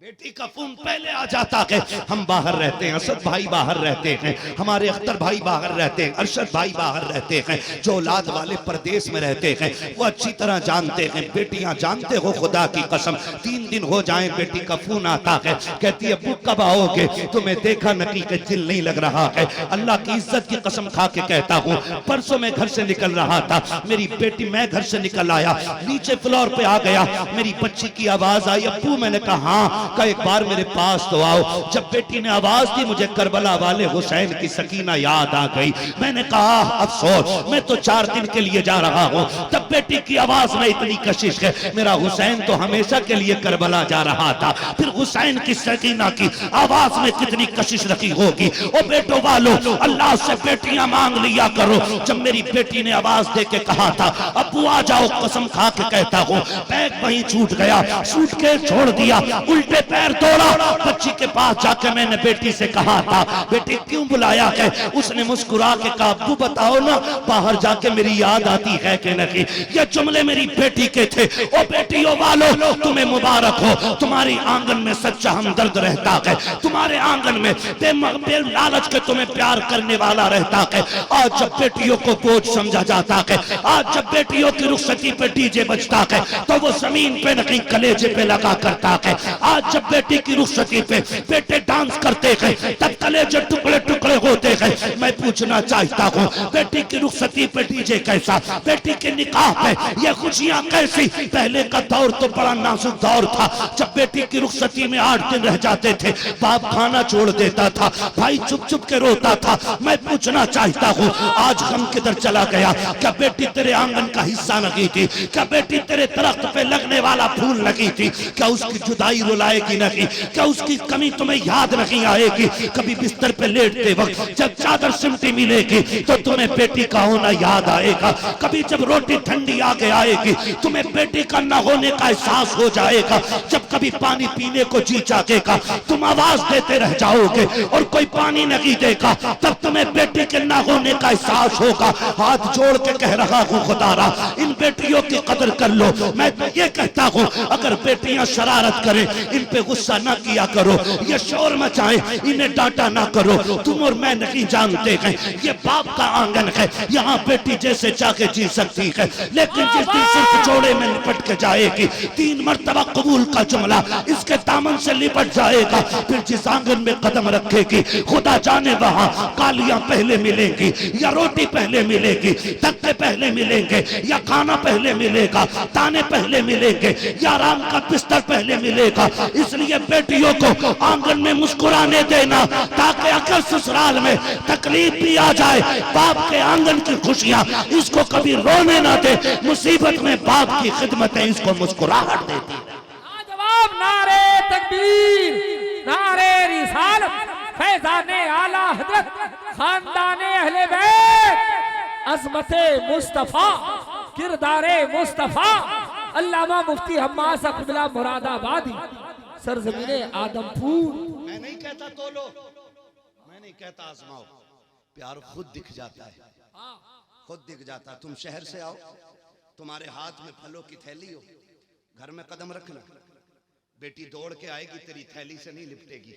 बेटी का फोन पहले आ जाता है। हम बाहर रहते हैं, असद भाई बाहर रहते हैं, हमारे अख्तर भाई बाहर रहते हैं, अरशद भाई बाहर रहते हैं, जो औलाद वाले परदेश में रहते हैं वो अच्छी तरह जानते हैं। बेटियां जानते हो, खुदा की कसम 3 दिन हो जाएं बेटी का फोन आता है, कहती है अब्बू कब आओगे, तुम्हें देखा नकी के दिल नहीं लग रहा है। अल्लाह की इज्जत की कसम खा के कहता हूँ, परसों मैं घर से निकल रहा था, मेरी बेटी, मैं घर से निकल आया, नीचे फ्लोर पे आ गया, मेरी बच्ची की आवाज आई अब्बू। मैंने कहा हाँ, का एक बार मेरे पास तो आओ। जब बेटी ने आवाज दी मुझे करबला वाले हुसैन की सकीना याद आ गई। मैंने कहा अफसोस, मैं तो 4 दिन के लिए जा रहा हूँ। तब बेटी की आवाज में इतनी कशिश है, मेरा हुसैन तो हमेशा के लिए करबला जा रहा था, फिर हुसैन की सकीना की आवाज में कितनी कशिश रखी होगी। ओ बेटो वालों, अल्लाह से बेटियां मांग लिया करो। जब मेरी बेटी ने आवाज दे के कहा था अब्बू आ जाओ, कसम खा के कहता हूँ बैग वहीं छूट गया, सूटकेस छोड़ दिया, उल्टे पैर दौड़ा, बच्ची के पास जाकर मैंने बेटी से कहा था बेटी क्यों बुलाया है। उसने मुस्कुरा के कहा अब्बू बताओ ना, बाहर जाके मेरी याद आती है कि नहीं। ये जुमले मेरी बेटी के थे। ओ बेटियों वालों, तुम्हें मुबारक हो, तुम्हारी आंगन में सच्चा हमदर्द रहता है, तुम्हारे आंगन में बे लालच के तुम्हें प्यार करने वाला रहता है। आज जब बेटियों को बोझ समझा जाता है, आज जब बेटियों की रुखसती पे डीजे बजता है तो वो जमीन पे नहीं कलेजे पे लगा करता है। आज जब बेटी की रुखसती पे बेटे डांस करते हैं तब कलेजे टुकड़े टुकड़े होते हैं। मैं पूछना चाहता हूँ बेटी की रुखसती पे डीजे कैसा, बेटी के निकाह पे ये खुशियां कैसी। पहले का दौर तो बड़ा नाजुक दौर था, जब बेटी की रुखसती में 8 दिन रह जाते थे, बाप खाना छोड़ देता था, भाई चुप चुप के रोता था। मैं पूछना चाहता हूँ आज गम किधर चला गया। क्या बेटी तेरे आंगन का हिस्सा लगी थी? क्या बेटी तेरे दरख्त पे लगने वाला फूल लगी थी? क्या उसकी जुदाई रुलाएगी नहीं? क्या उसकी कमी तुम्हें याद नहीं आएगी? कभी बिस्तर पे लेटते वक्त जब चादर सिमटी मिलेगी तो तुम्हें बेटी का होना याद आएगा। कभी जब रोटी ठंडी आगे आएगी तुम्हें बेटी का न होने का एहसास हो जाएगा। जब कभी पानी पीने को जी चाहेगा तुम आवाज देते रह जाओगे और कोई पानी नहीं देगा, तब तुम्हें बेटी के न होने का एहसास होगा। हाथ जोड़ के कह रहा हूँ खुदारा, इन बेटियों की कदर कर लो। मैं तो ये कहता हूँ अगर बेटियां शरारत करें इन पे गुस्सा ना किया करो, ये शोर मचाएं इन्हें डांटा ना करो। तुम और मैं नहीं जानते हैं ये बाप का आंगन है, यहाँ बेटी जैसे चाहे जी सकती है, लेकिन जिस दिन सिर्फ जोड़े में लिपट के जाएगी 3 मर्तबा कबूल का जुमला इसके दामन से लिपट जाएगा, फिर जिस आंगन में कदम रखेगी खुदा जाने वहां कालियां पहले मिलेंगी या रोटी पहले मिलेगी, तख्ते पहले मिलेंगे या खाना पहले मिलेगा, ताने पहले मिलेंगे या आराम का बिस्तर पहले मिलेगा। इसलिए बेटियों को आंगन में मुस्कुराने देना ताकि अगर ससुराल में तकलीफ भी आ जाए बाप के आंगन की खुशियां इसको कभी रोने ना दे। मुसीबत में बाप की खिदमतें इसको मुस्कुराहट देती है। जवाब नारे तकबीर, नारे रिसालत, फैजाने आला हजरत, खानदाने अहले बैत, अज़मते मुस्तफा, किरदारे मुस्तफा, अल्लामा मुफ्ती हम्मास क़िबला मुरादाबादी, सरज़मीने आदमपुर। मैं नहीं कहता तोलो, मैं नहीं कहता आजमाओ, प्यार खुद दिख जाता है, खुद दिख जाता है। तुम शहर से आओ, तुम्हारे हाथ में फलों की थैली हो, घर में कदम रखना, बेटी दौड़ के आएगी तेरी थैली से नहीं लिपटेगी,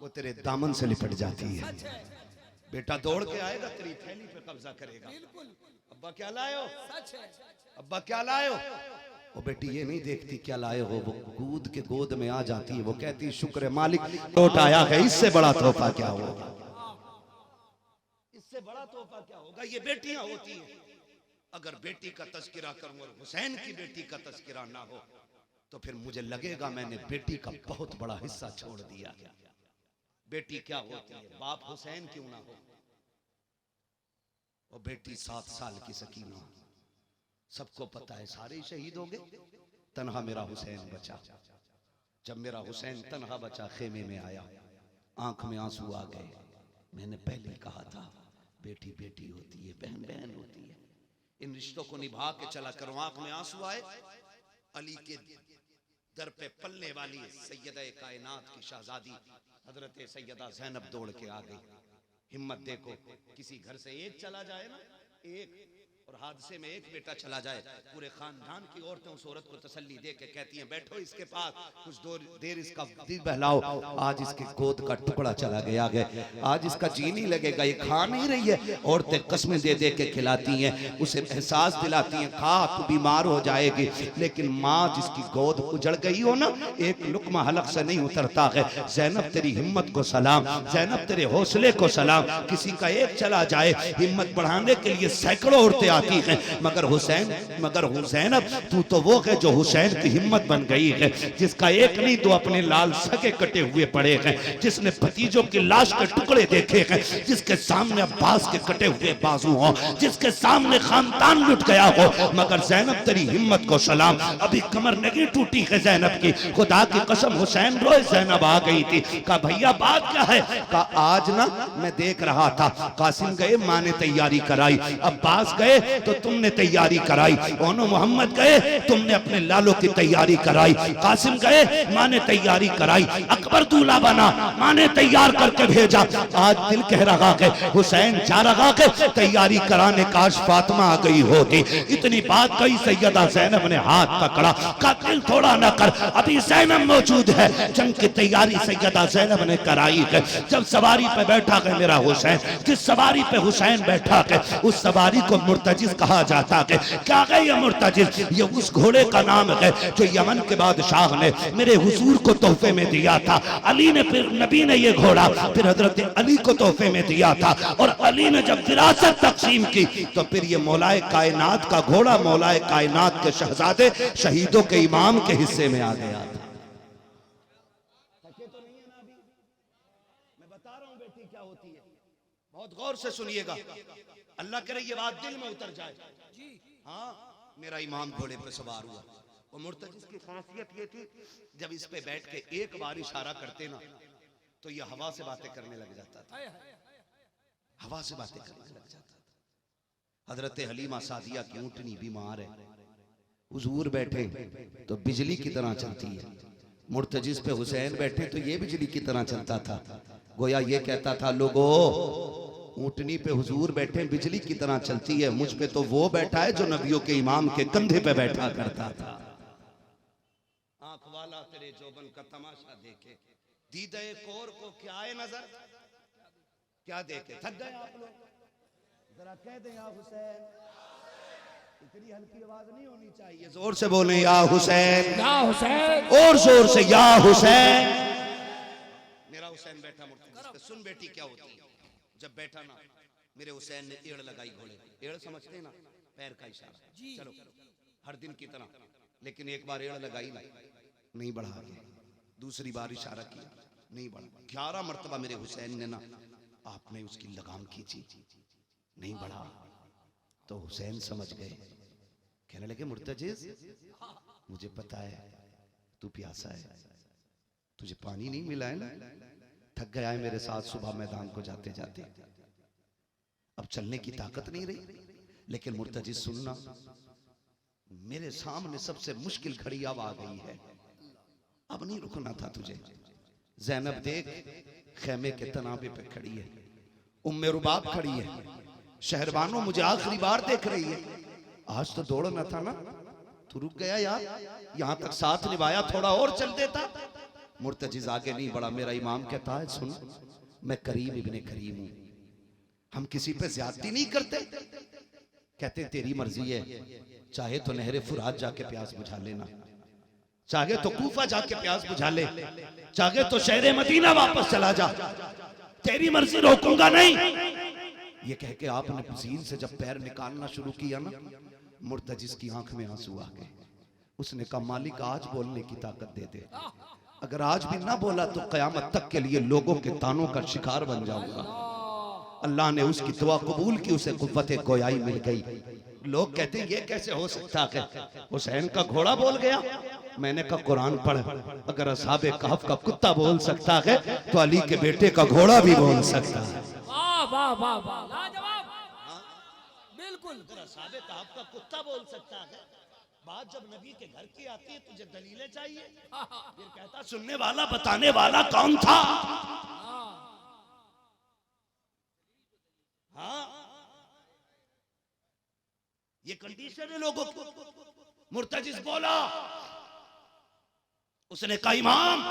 वो तेरे दामन से लिपट जाती है। बेटा दौड़ के आएगा तेरी थैली पे कब्जा करेगा, अब्बा क्या लाए हो, अब्बा क्या लाए हो। वो बेटी ये नहीं देखती क्या लाए हो, वो कूद के गोद में आ जाती है, वो कहती शुक्र मालिक लौट आया है, इससे बड़ा तोहफा क्या होगा, इससे बड़ा तोहफा क्या होगा। ये बेटियां होती हैं। अगर बेटी का तस्करा करूं और हुसैन की बेटी का तस्करा ना हो तो फिर मुझे लगेगा मैंने बेटी का बहुत बड़ा हिस्सा छोड़ दिया। बेटी क्या होती है, बाप हुसैन क्यों ना हो, और बेटी 7 साल की सकीना, सबको पता है सारे शहीद हो गए, तन्हा मेरा हुसैन बचा। जब मेरा हुसैन तन्हा बचा, खेमे में आया, आंख में आंसू आ गए। मैंने पहले कहा था बेटी बेटी होती है, बहन बहन होती है, इन रिश्तों को निभा के चला करो। आंख में आंसू आए, अली के दर पे पलने वाली सैयदा कायनात की शहजादी हजरत सैयदा ज़ैनब दौड़ के आ गई। हिम्मत देखो, किसी घर से एक चला जाए ना, एक, और और हादसे में एक बेटा चला जाए, पूरे खानदान की औरतें उस औरत को तसल्ली दे के कहती हैं बैठो इसके पास, कुछ देर इसका दिल बहलाओ, आज इसके गोद का टुकड़ा चला गया है, आज इसका जी नहीं लगेगा, ये खा नहीं रही है। औरतें कसमें दे दे के खिलाती हैं, उसे एहसास दिलाती हैं खा तू बीमार हो जाएगी। लेकिन माँ जिसकी गोद उजड़ गई हो ना, एक लुकमा हलक से नहीं उतरता है। ज़ैनब तेरी हिम्मत को सलाम, ज़ैनब तेरे हौसले को सलाम। किसी का एक चला जाए, हिम्मत बढ़ाने के लिए सैकड़ों औरतें आती हैं, मगर हुसैनब तू तो वो है जो हुसैन की हिम्मत बन गई है, जिसका एक नहीं दो अपने लाल सके कटे हुए पड़े हैं, जिसने भतीजों की लाश के टुकड़े देखे हैं, जिसके सामने अब्बास के कटे हुए बाजू हो, जिसके सामने खानदान लुट गया हो। मगर ज़ैनब तेरी हिम्मत को सलाम, अभी कमर नहीं टूटी है ज़ैनब की, खुदा की कसम हुसैन रोए ज़ैनब आ गई थी। कहा भैया बात क्या है? कहा आज ना मैं देख रहा था, कासिम गए माँ ने तैयारी कराई, अब्बास गए तो तुमने तैयारी कराई, ओनो मोहम्मद गए तुमने अपने लालों की तैयारी कराई, कासिम गए माँ ने तैयारी कराई, अकबर दूल्हा बना माँ ने तैयार करके भेजा। आज दिल कह रहा है हुसैन जा रहा है तैयारी कराने, काश फातिमा आ गई होती। इतनी बात कही, सैयदा ज़ैनब ने हाथ पकड़ा, का दिल थोड़ा न कर, अभी ज़ैनब मौजूद है। जंग की तैयारी सैयदा ज़ैनब ने कराई है। जब सवारी पे बैठा है मेरा हुसैन, जिस सवारी पे हुसैन बैठा है उस सवारी को मुर्तजिज कहा जाता है। क्या है ये मुर्तजिज? ये उस घोड़े का नाम है जो यमन के बादशाह ने मेरे हुजूर को तोहफे में दिया था। अली ने फिर नबी ने ये घोड़ा फिर हजरत अली को तोहफे में दिया था, और अली ने जब विरासत तकसीम की तो फिर ये मौलाए कायनात का घोड़ा मौलाए कायनात के शहजादे शहीदों के इमाम के हिस्से में आ गया था। मैं बता रहा हूं बेटी क्या होती है, बहुत गौर से सुनिएगा, अल्लाह करे ये बात दिल में उतर जाए। हाँ, मेरा इमाम घोड़े पे सवार हुआ, और मुर्तजिज की खासियत ये थी जब इस पे बैठ के एक बार इशारा करते ना तो ये हवा से बातें करने लग जाता था, हवा से बातें करने लग जाता था। हजरत हलीमा सादिया की ऊँटनी बीमार है, हुजूर बैठे तो बिजली की तरह चलती है, मुर्तजिज पे हुसैन बैठे तो ये बिजली की तरह चलता था। गोया ये कहता था लोगो ऊँटनी पे हुजूर बैठे बिजली की तरह चलती है, मुझ पे तो वो बैठा है जो नबियों के इमाम के कंधे पे बैठा करता था। आंख वाला तेरे जोबन का तमाशा देखे, दीदे कोर को क्या है नजर, क्या देखे? थक गए आप लोग? जरा कह दें या हुसैन, इतनी हल्की आवाज नहीं होनी चाहिए, जोर से बोले या हुसैन, या हुसैन, और जोर से या हुसैन। मेरा हुसैन बैठा मुर्तजिज पे, सुन बेटी क्या होती है। जब बैठा ना मेरे हुसैन ने एड़ लगाई घोड़े, एड़ समझते ना, पैर का इशारा, चलो हर दिन की तरह, लेकिन एक बार एड़ लगाई ना, नहीं बढ़ा, दूसरी बार इशारा किया, नहीं बढ़ा, 11 मरतबा मेरे हुसैन ने ना आपने उसकी लगाम खींची, नहीं बढ़ा। तो हुसैन समझ गए, कहने लगे मुर्तजिज मुझे पता है तू प्यासा है, तुझे पानी नहीं मिला है ना, थक गया है मेरे साथ सुबह मैदान को जाते जाते, अब चलने की ताकत नहीं रही। लेकिन मुर्तजिज सुनना, मेरे सामने सबसे मुश्किल घड़ी अब आ गई है, अब नहीं रुकना था तुझे। ज़ैनब देख खेमे के तनाबे पे खड़ी है, उम्मे रुबाब खड़ी है, शहरबानो मुझे आखिरी बार देख रही है, आज तो दौड़ना था ना, तू रुक गया यार, यहां तक साथ निभाया, थोड़ा और चल देता। मुर्तजिज आगे नहीं बढ़ा। मेरा इमाम कहता है सुन, मैं करीम इब्ने करीम हूं, हम किसी पे ज्यादती नहीं करते। कहते तेरी मर्जी है, चाहे तो नहरे फुरात जाके प्यास बुझा लेना, चाहे तो कूफा जाके प्यास बुझा ले, चाहे तो शहरे मदीना वापस चला जा, तेरी मर्जी, रोकूंगा नहीं। ये कह के आपने जीन से जब पैर निकालना शुरू किया ना, मुर्तजिज की आंख में आंसू आ गए। उसने कहा मालिक आज बोलने की ताकत दे दे, अगर आज भी ना बोला तो कयामत तक के लिए लोगों के तानों का शिकार बन जाऊंगा। अल्लाह ने उसकी दुआ कबूल की, उसे कुव्वते गोयाई मिल गई। लोग कहते हैं ये कैसे हो सकता है, हुसैन का घोड़ा बोल गया। मैंने कहा कुरान पढ़, अगर असहाबे कहफ का कुत्ता बोल सकता है तो अली के बेटे का घोड़ा भी बोल सकता है। वाह वाह वाह वाह, लाजवाब, बिल्कुल। अगर असहाबे कहफ का कुत्ता बोल सकता है, बात जब नबी के घर की आती है तुझे दलीलें चाहिए। फिर कहता सुनने वाला बताने वाला कौन था? हाँ, ये कंडीशन है लोगों की। मुर्तजिज बोला, उसने कहा इमाम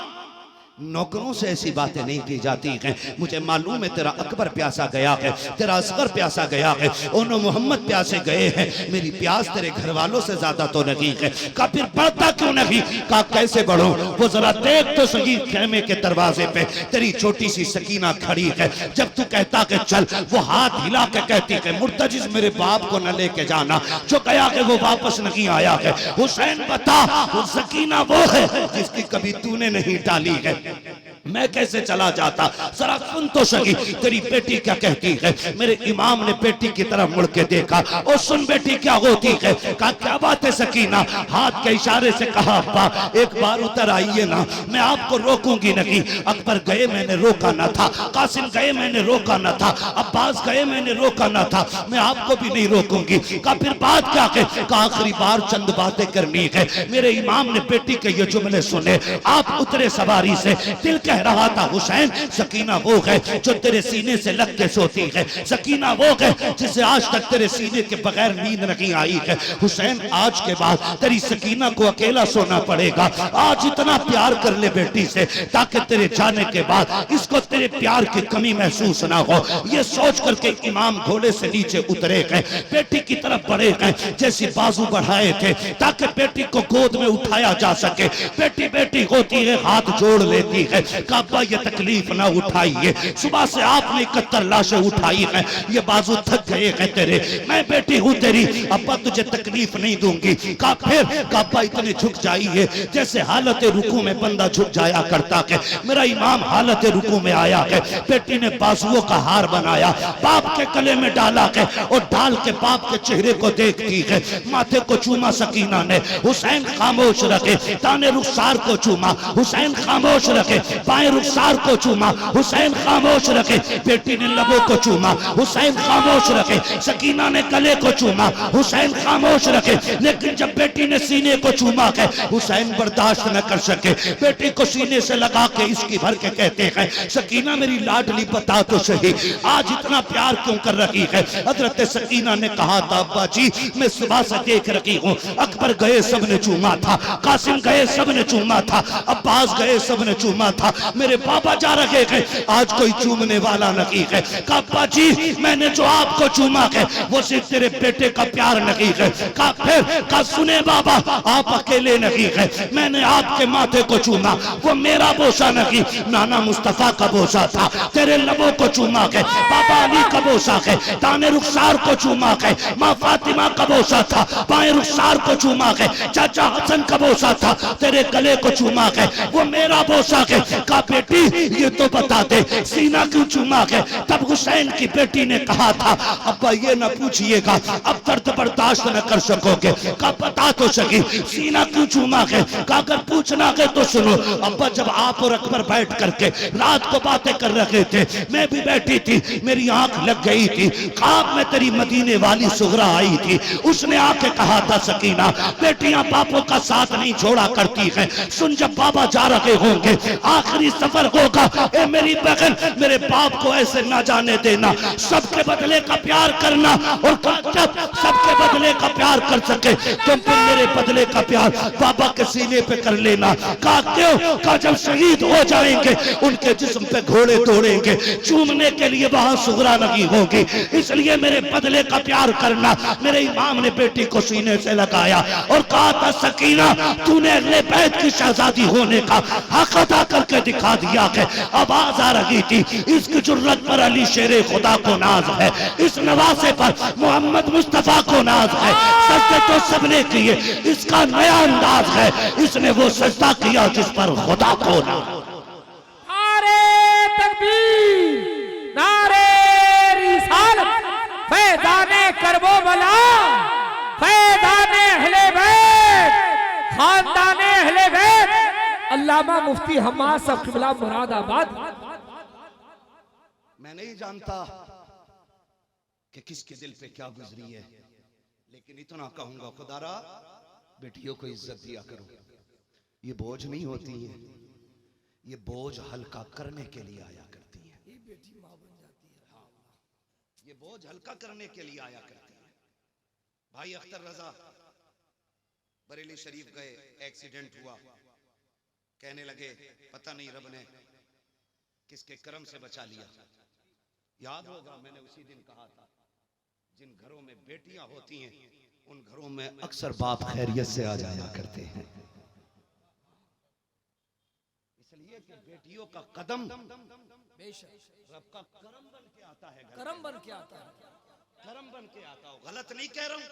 नौकरों से ऐसी बातें नहीं की जाती हैं। मुझे मालूम है तेरा अकबर प्यासा गया है, तेरा असगर प्यासा गया है, उन्होंने मोहम्मद प्यासे गए हैं, मेरी प्यास तेरे घर वालों से ज्यादा तो नहीं है। कहा फिर बढ़ता क्यों नहीं? कहा कैसे बढ़ो? वो जरा देख तो सही, खेमे के दरवाजे पे तेरी छोटी सी सकीना खड़ी है। जब तू कहता कि चल, वो हाथ हिला के कहती है मुर्तजिज मेरे बाप को न लेके जाना, जो गया है वो वापस नहीं आया है। हुसैन बता, वो सकीना वो है जिसकी कभी तूने नहीं डाली है, मैं कैसे चला जाता? जरा सुन तो सही, तेरी बेटी क्या कहती है। मेरे इमाम ने बेटी की तरफ मुड़ के देखा और सुन बेटी क्या होती है। कहा क्या बात है सकीना? हाथ के इशारे से कहा अब्बा एक बार उतर आइए ना, मैं आपको रोकूंगी नहीं। अकबर गए मैंने रोका न था, कासिम गए मैंने रोका न था, अब्बास गए मैंने रोका न था, मैं आपको भी नहीं रोकूंगी। कहा फिर बात क्या है? कहा आखिरी बार चंद बातें करनी है। मेरे इमाम ने बेटी के ये जुमले सुने, आप उतरे सवारी से, दिल कह रहा था हुसैन सकीना वो है जो तेरे सीने से लग के सोती है, सकीना वो है जिसे आज तक तेरे सीने के बगैर नींद नहीं आई है। हुसैन आज के बाद तेरी सकीना को अकेला सोना पड़ेगा। आज इतना प्यार कर ले बेटी से ताकि तेरे जाने के बाद इसको तेरे प्यार की कमी महसूस ना हो। ये सोच करके इमाम घोड़े से नीचे उतरे गए, बेटी की तरफ बढ़े गए, जैसी बाजू बढ़ाए थे ताकि बेटी को गोद में उठाया जा सके। बेटी बेटी होती है, हाथ जोड़ लेती है, अब्बा ये तकलीफ ना उठाइए, सुबह से आपने 71 लाशें उठाई हैं, ये बाजू थक गए हैं तेरे, मैं बेटी हूँ तेरी, अब्बा तुझे तकलीफ नहीं दूंगी। कहा फिर? अब्बा इतने झुक जाइए जैसे हालत रुकू में बंदा झुक जाया करता है। मेरा इमाम हालत रुकू में आया है, बेटी ने बाजुओं का हार बनाया, बाप के गले में डाला है और डाल के बाप के चेहरे को देखती है। माथे को चूमा सकीना ने, हुसैन खामोश रखे, ताने रुखसार को चूमा, हुसैन खामोश रखे, बाएं रुखसार को चूमा, हुसैन खामोश रखे, बेटी ने लबों को चूमा, हुसैन खामोश रखे, सकीना ने गले को चूमा, हुसैन खामोश रखे। लेकिन जब बेटी ने सीने को चूमा है, हुसैन बर्दाश्त न कर सके, बेटी को सीने से लगा के इसकी भर के कहते हैं सकीना मेरी लाडली बता तो सही आज इतना प्यार क्यों कर रही है? हजरत सकीना ने कहा था अब्बा जी मैं सुबह से देख रही हूँ, अकबर गए सब ने चूमा था, कासिम गए सब ने चूमा था, अब्बास गए सब ने चूमा था, मेरे पापा जा रहे हैं, आज कोई चूमने वाला नहीं है। कहा अब्बा जी मैंने जो आपको चूमा है वो सिर्फ तेरे बेटे का प्यार नहीं है। कहा फिर? कहा सुने बाबा आप अकेले नहीं है, मैंने आपके माथे को चूमा, वो मेरा बोसा नहीं, नाना मुस्तफा का बोसा था, तेरे लबों को चूमा है, पापा अली का बोसा है, दाने रुखसार को चूमा है, माँ फातिमा का बोसा था, बाएं रुखसार को चूमा है, चाचा हसन का बोसा था, तेरे गले को चूमा है, वो मेरा बोसा है। का बेटी ये तो बता दे सीना क्यों चूमा है? तब हुसैन की बेटी ने कहा था अब्बा ये न पूछिएगा, अब दर्द बर्दाश्त न कर सकोगे। का बता तो सकी सीना क्यों चूमा है? का अगर पूछना है तो सुनो, अब्बा जब आप और अकबर बैठ करके रात को बातें कर रहे थे, मैं भी बैठी थी, मेरी आंख लग गई थी, ख्वाब में तेरी मदीने वाली सुगरा आई थी, उसने आके कहा था सकीना बेटियां बापों का साथ नहीं छोड़ा करती हैं, सुन जब बाबा जा रहे होंगे आखिरी सफर होगा, ए मेरी बहन मेरे बाप को ऐसे ना जाने देना, सबके बदले का प्यार करना, और जब सबके बदले का प्यार कर सके तो फिर मेरे बदले का प्यार बाबा के सीने पे कर लेना। कहा क्यों? कहा जब शहीद हो जाएंगे उनके जिस्म पे घोड़े दौड़ेंगे, चूमने के लिए वहां सुगरा नहीं होगी, इसलिए मेरे बदले का प्यार करना। मेरे इमाम ने बेटी को सीने से लगाया और कहा था सकीना तूने अगले बैत की शहजादी होने का हक अदा करके दिखा दिया है। आवाज आ रही थी इसकी जुर्रत पर अली शेरे खुदा को नाज है, इस नवासे पर मोहम्मद मुस्तफा को नाज है, सजदे तो सबने किए, इसका नया अंदाज है, इसने वो सजदा किया जिस पर खुदा को नाज। नारे तकबीर, नारे रिसालत, फैज़ाने करबो बला, फैज़ाने अहले बैत, खानदाने अहले बैत, अल्लामा मुफ्ती हम्माद साहब क़िबला मुरादाबाद। मैं नहीं जानता कि किसके दिल पे क्या गुजरी है, लेकिन इतना कहूंगा खुदारा बेटियों को इज्जत दिया करो, ये बोझ नहीं होती है, ये बोझ हल्का करने के लिए आया करती है, ये बेटी मां बन जाती है, ये बोझ हल्का करने के लिए आया करती है। भाई अख्तर रजा बरेली शरीफ गए, एक्सीडेंट हुआ, कहने लगे पता नहीं रब ने किसके करम से बचा लिया। याद होगा मैंने उसी दिन कहा था, जिन घरों में बेटियां होती हैं उन घरों में अक्सर बाप खैरियत से आ जाया करते हैं, इसलिए कि बेटियों का कदम बेशक रब का करम बन के आता है, करम बन के आता है। करम बन के आता हो। गलत नहीं कह रहा हूं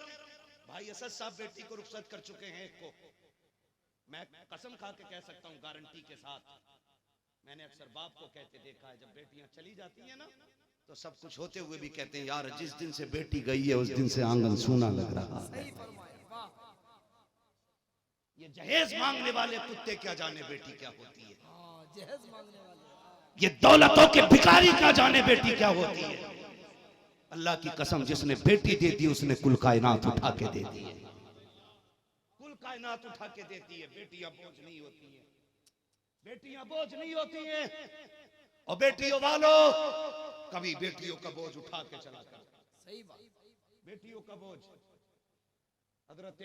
भाई, असद साहब बेटी को रुखसत कर चुके हैं एक को, मैं कसम खा के कह सकता हूं गारंटी के साथ, मैंने अक्सर बाप को कहते देखा है, जब बेटियां चली जाती हैं ना तो सब कुछ होते हुए भी कहते हैं यार जिस दिन से बेटी गई है उस दिन से आंगन सूना लग रहा है। सही फरमाया, वाह। ये जहेज मांगने वाले कुत्ते क्या जाने बेटी क्या होती है, हाँ, जहेज मांगने वाले, ये दौलतों के भिखारी क्या जाने बेटी क्या होती है। अल्लाह की कसम जिसने बेटी दे दी उसने कुल कायनात उठा के दे दी है, कुल कायनात उठा के देती है। बेटियां बोझ नहीं होती हैं, बेटियां बोझ नहीं होती हैं। और बेटियों वालों कभी बेटियों का बोझ उठा के चला कर, सही बात। बेटियों का बोझ। हजरत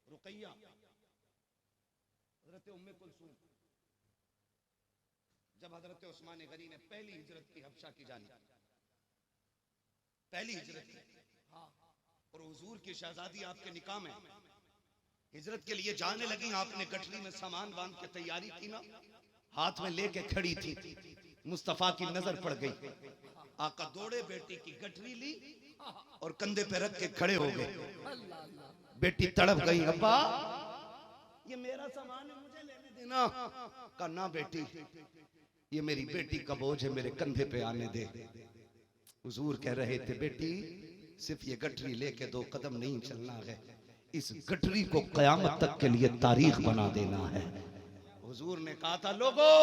रुकैया, हजरत उम्मे कुलसूम, जब हजरत उस्मान गनी ने पहली हिजरत की हबशा की जानिब, पहली हिजरत की, और हुजूर की शहजादी आपके निकाह में हिजरत के लिए जाने लगी, आपने गठरी में सामान बांध के तैयारी की ना, हाथ में लेके खड़ी थी, मुस्तफा की नजर पड़ गई, आका दौड़े बेटी की गठरी ली और कंधे पे रख के खड़े हो गए। बेटी तड़प गई, अब्बा ये मेरा सामान है मुझे लेने देना। कहा ना बेटी ये मेरी बेटी का बोझ है, मेरे कंधे पे आने दे। हुजूर कह रहे थे बेटी सिर्फ ये गठरी लेके 2 कदम नहीं चलना है, इस गठरी को कयामत तक के लिए तारीख बना देना है। हुजूर ने कहा था लोगों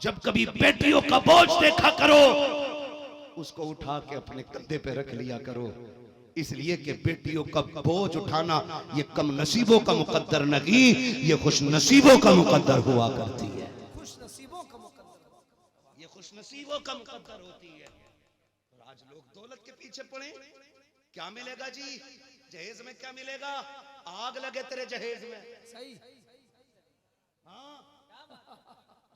जब कभी बेटियों का बोझ देखा करो उसको उठा के अपने कंधे पे रख लिया करो, इसलिए कि बेटियों का बोझ उठाना ये कम नसीबों का मुकद्दर नहीं, ये खुश नसीबों का मुकद्दर हुआ करती है। खुश नसीबों का मुकद्दर, ये खुश नसीबों का मुकद्दर होती है। और आज लोग दौलत के पीछे पड़े, क्या मिलेगा जी जहेज में, क्या मिलेगा, आग लगे तेरे जहेज में। सही। हाँ,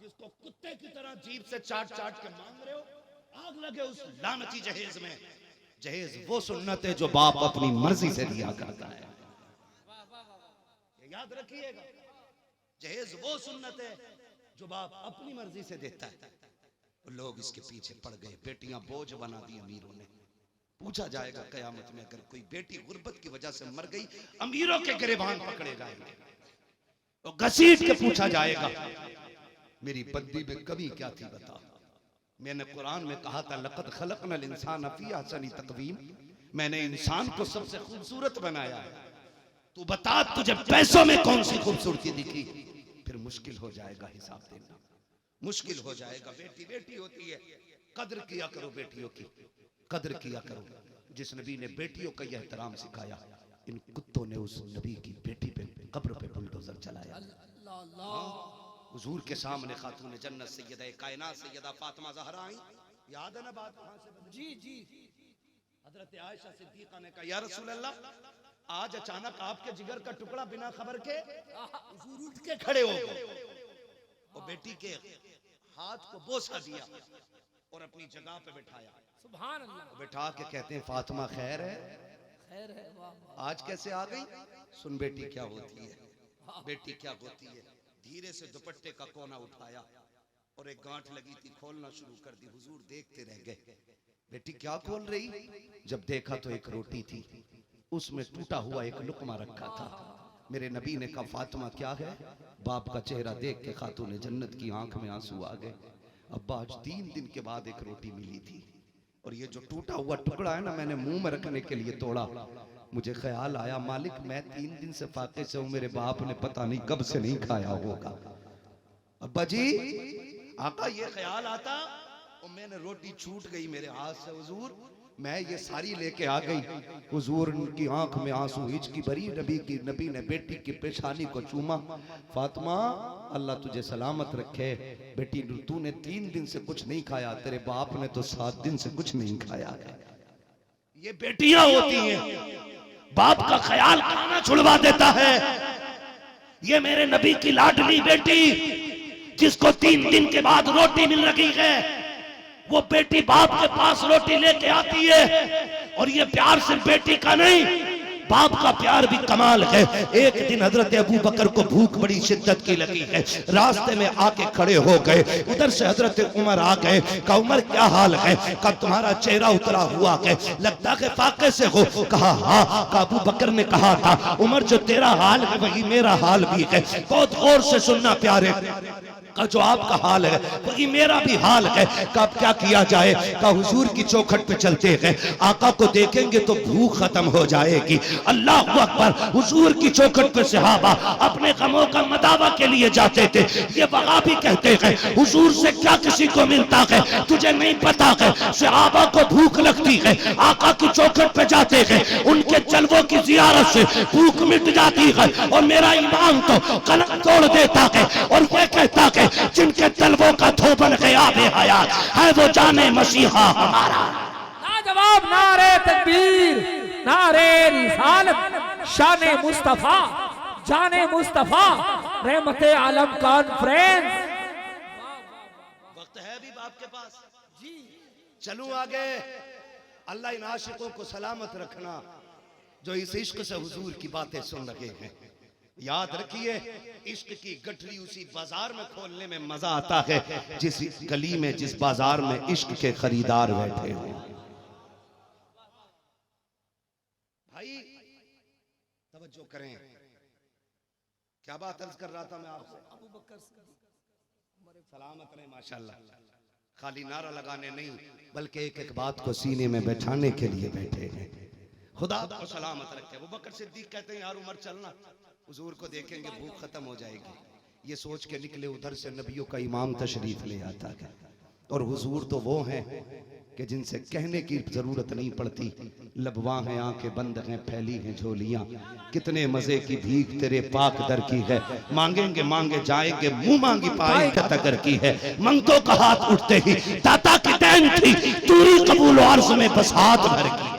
जिसको कुत्ते की तरह जीभ से चाट चाट के मांग रहे हो, आग लगे उस लानती जहेज में। जहेज वो सुन्नत है जो बाप अपनी मर्जी से दिया करता है, ये याद रखिएगा। जहेज वो सुन्नत है जो बाप अपनी मर्जी से देता है। लोग इसके पीछे पड़ गए, बेटियां बोझ बना दी अमीरों ने। पूछा जाएगा कयामत में अगर कोई बेटी गुर्बत की वजह से मर गई, अमीरों के गिरेबान पकड़े जाएंगे और घसीट के पूछा जाएगा मेरी बंदी में कमी क्या थी बता। मैंने कुरान में कहा था लक़द खलक़नल इंसान फी अहसनी तक़वीम, मैंने इंसान को सबसे खूबसूरत बनाया है। तू बता तुझे पैसों में कौन सी खूबसूरती दिखी, फिर मुश्किल हो जाएगा हिसाब देना, मुश्किल हो जाएगा। बेटी बेटी होती है, कद्र किया करो बेटियों की, कद्र किया करो। जिस नबी ने बेटियों का यह एहतराम सिखाया, इन कुत्तों ने उस नबी की बेटी पे कब्र पे बुलडोजर चलाया। हुजूर के सामने खातून जन्नत सैयदा कायनात सैयदा फातिमा ज़हरा आई, याद है ना बात वहां से? जी जी। हजरत आयशा सिद्दीका ने कहा या रसूल अल्लाह आज अचानक आपके जिगर का टुकड़ा बिना खबर के हुजूर उठ के खड़े हो गए और बेटी के हाथ को बोसा दिया और अपनी जगह पे बिठाया। सुभान अल्लाह। बिठा के कहते हैं फातिमा खैर है? खैर है। वाह। आज कैसे आ गई? सुन बेटी क्या होती है, बेटी क्या होती है। धीरे से दुपट्टे का कोना उठाया और एक गांठ लगी थी खोलना शुरू कर दी। हुजूर देखते रह गए, बेटी क्या खोल रही? जब देखा तो एक रोटी थी, उसमें टूटा हुआ एक लुकमा रखा था। मेरे नबी ने कहा फातिमा क्या है? बाप का चेहरा देख के खातून जन्नत की आंख में आंसू आ गए। अब्बा आज 3 दिन के बाद एक रोटी मिली थी और ये जो टूटा हुआ टुकड़ा है ना मैंने मुंह में रखने के लिए तोड़ा। मुझे ख्याल आया मालिक मैं 3 दिन से फाके से हूं, मेरे बाप ने पता नहीं कब से नहीं खाया होगा। अब्बा जी आका ये ख्याल आता और मैंने रोटी छूट गई मेरे हाथ से। हुजूर मैं ये सारी लेके आ गई। हुजूर की आंख में आंसू हिचकी भरी। नबी ने बेटी की पेशानी को चूमा। फातिमा अल्लाह तुझे सलामत रखे बेटी, तूने 3 दिन से कुछ नहीं खाया, तेरे बाप ने तो 7 दिन से कुछ नहीं खाया। ये बेटियां होती हैं बाप का ख्याल खाना छुड़वा देता है। ये मेरे नबी की लाडली बेटी जिसको 3 दिन के बाद रोटी मिल रही है, वो बेटी बाप के पास रोटी लेके आती है। और ये प्यार सिर्फ बेटी का नहीं, बाप का प्यार भी कमाल है। एक दिन हजरत अबू बकर को भूख बड़ी शिद्दत की लगी है, रास्ते में आके खड़े हो गए। उधर से हजरत उमर आ गए। कहा उमर क्या हाल है? कहा तुम्हारा चेहरा उतरा हुआ है, लगता है फाके से हो। कहा हाँ। कहा अबू बकर ने कहा था उमर जो तेरा हाल है वही मेरा हाल भी है। बहुत गौर से सुनना प्यारे, का जो आपका हाल है वही मेरा भी हाल है। कब क्या किया जाए? का हुजूर की चौखट पे चलते हैं, आका को देखेंगे तो भूख खत्म हो जाएगी। अल्लाह अकबर। हुजूर की चौखट पे सहाबा अपने गमों का मदावा के लिए जाते थे। ये वहाबी कहते हैं हुजूर से क्या किसी को मिलता है, तुझे नहीं पता है। सहाबा को भूख लगती है, आका की चौखट पे जाते हैं, उनके जलवों की जियारत से भूख मिट जाती है। और मेरा ईमान तो कलम तोड़ देता है और ये कहता है जिनके तलवों का धोबन ग़याब हयात है वो जाने मसीहा हमारा। लाजवाब नारे तकबीर, नारे रिसालत, शाने मुस्तफा, जाने मुस्तफा, रहमते आलम कॉन्फ्रेंस। वक्त है भी बाप के पास जी। चलूं आगे। अल्लाह इन आशिकों को सलामत रखना जो इस इश्क से हुजूर की बातें सुन रहे हैं। याद रखिए इश्क की गठरी उसी बाजार में खोलने में मजा आता है जिस गली में, जिस बाजार में इश्क के खरीदार बैठे हो। भाई तवज्जो करें, क्या बात अर्ज कर रहा था मैं आपसे? अबू बकर सलामत रहे माशाल्लाह। खाली नारा लगाने नहीं बल्कि एक एक बात को सीने में बैठाने के लिए बैठे हैं। खुदा को सलामत रखे। अबू बकर सिद्दीक कहते हैं यार उमर चलना, हुजूर को देखेंगे भूख खत्म हो जाएगी। ये सोच के निकले, उधर से नबियों का इमाम तशरीफ ले आता है। और हुजूर तो वो हैं कि जिनसे कहने की जरूरत नहीं पड़ती। लबवा हैं, आंखें बंद हैं, फैली हैं झोलियां, कितने मजे की भीख तेरे पाक दर की है। मांगेंगे मांगे जाएंगे, मुंह मांगी पाएंगे तगर की है। मंगतों का हाथ उठते ही दाता की देन थी, दूरी कबूल अर्ज में बस हाथ भर की है।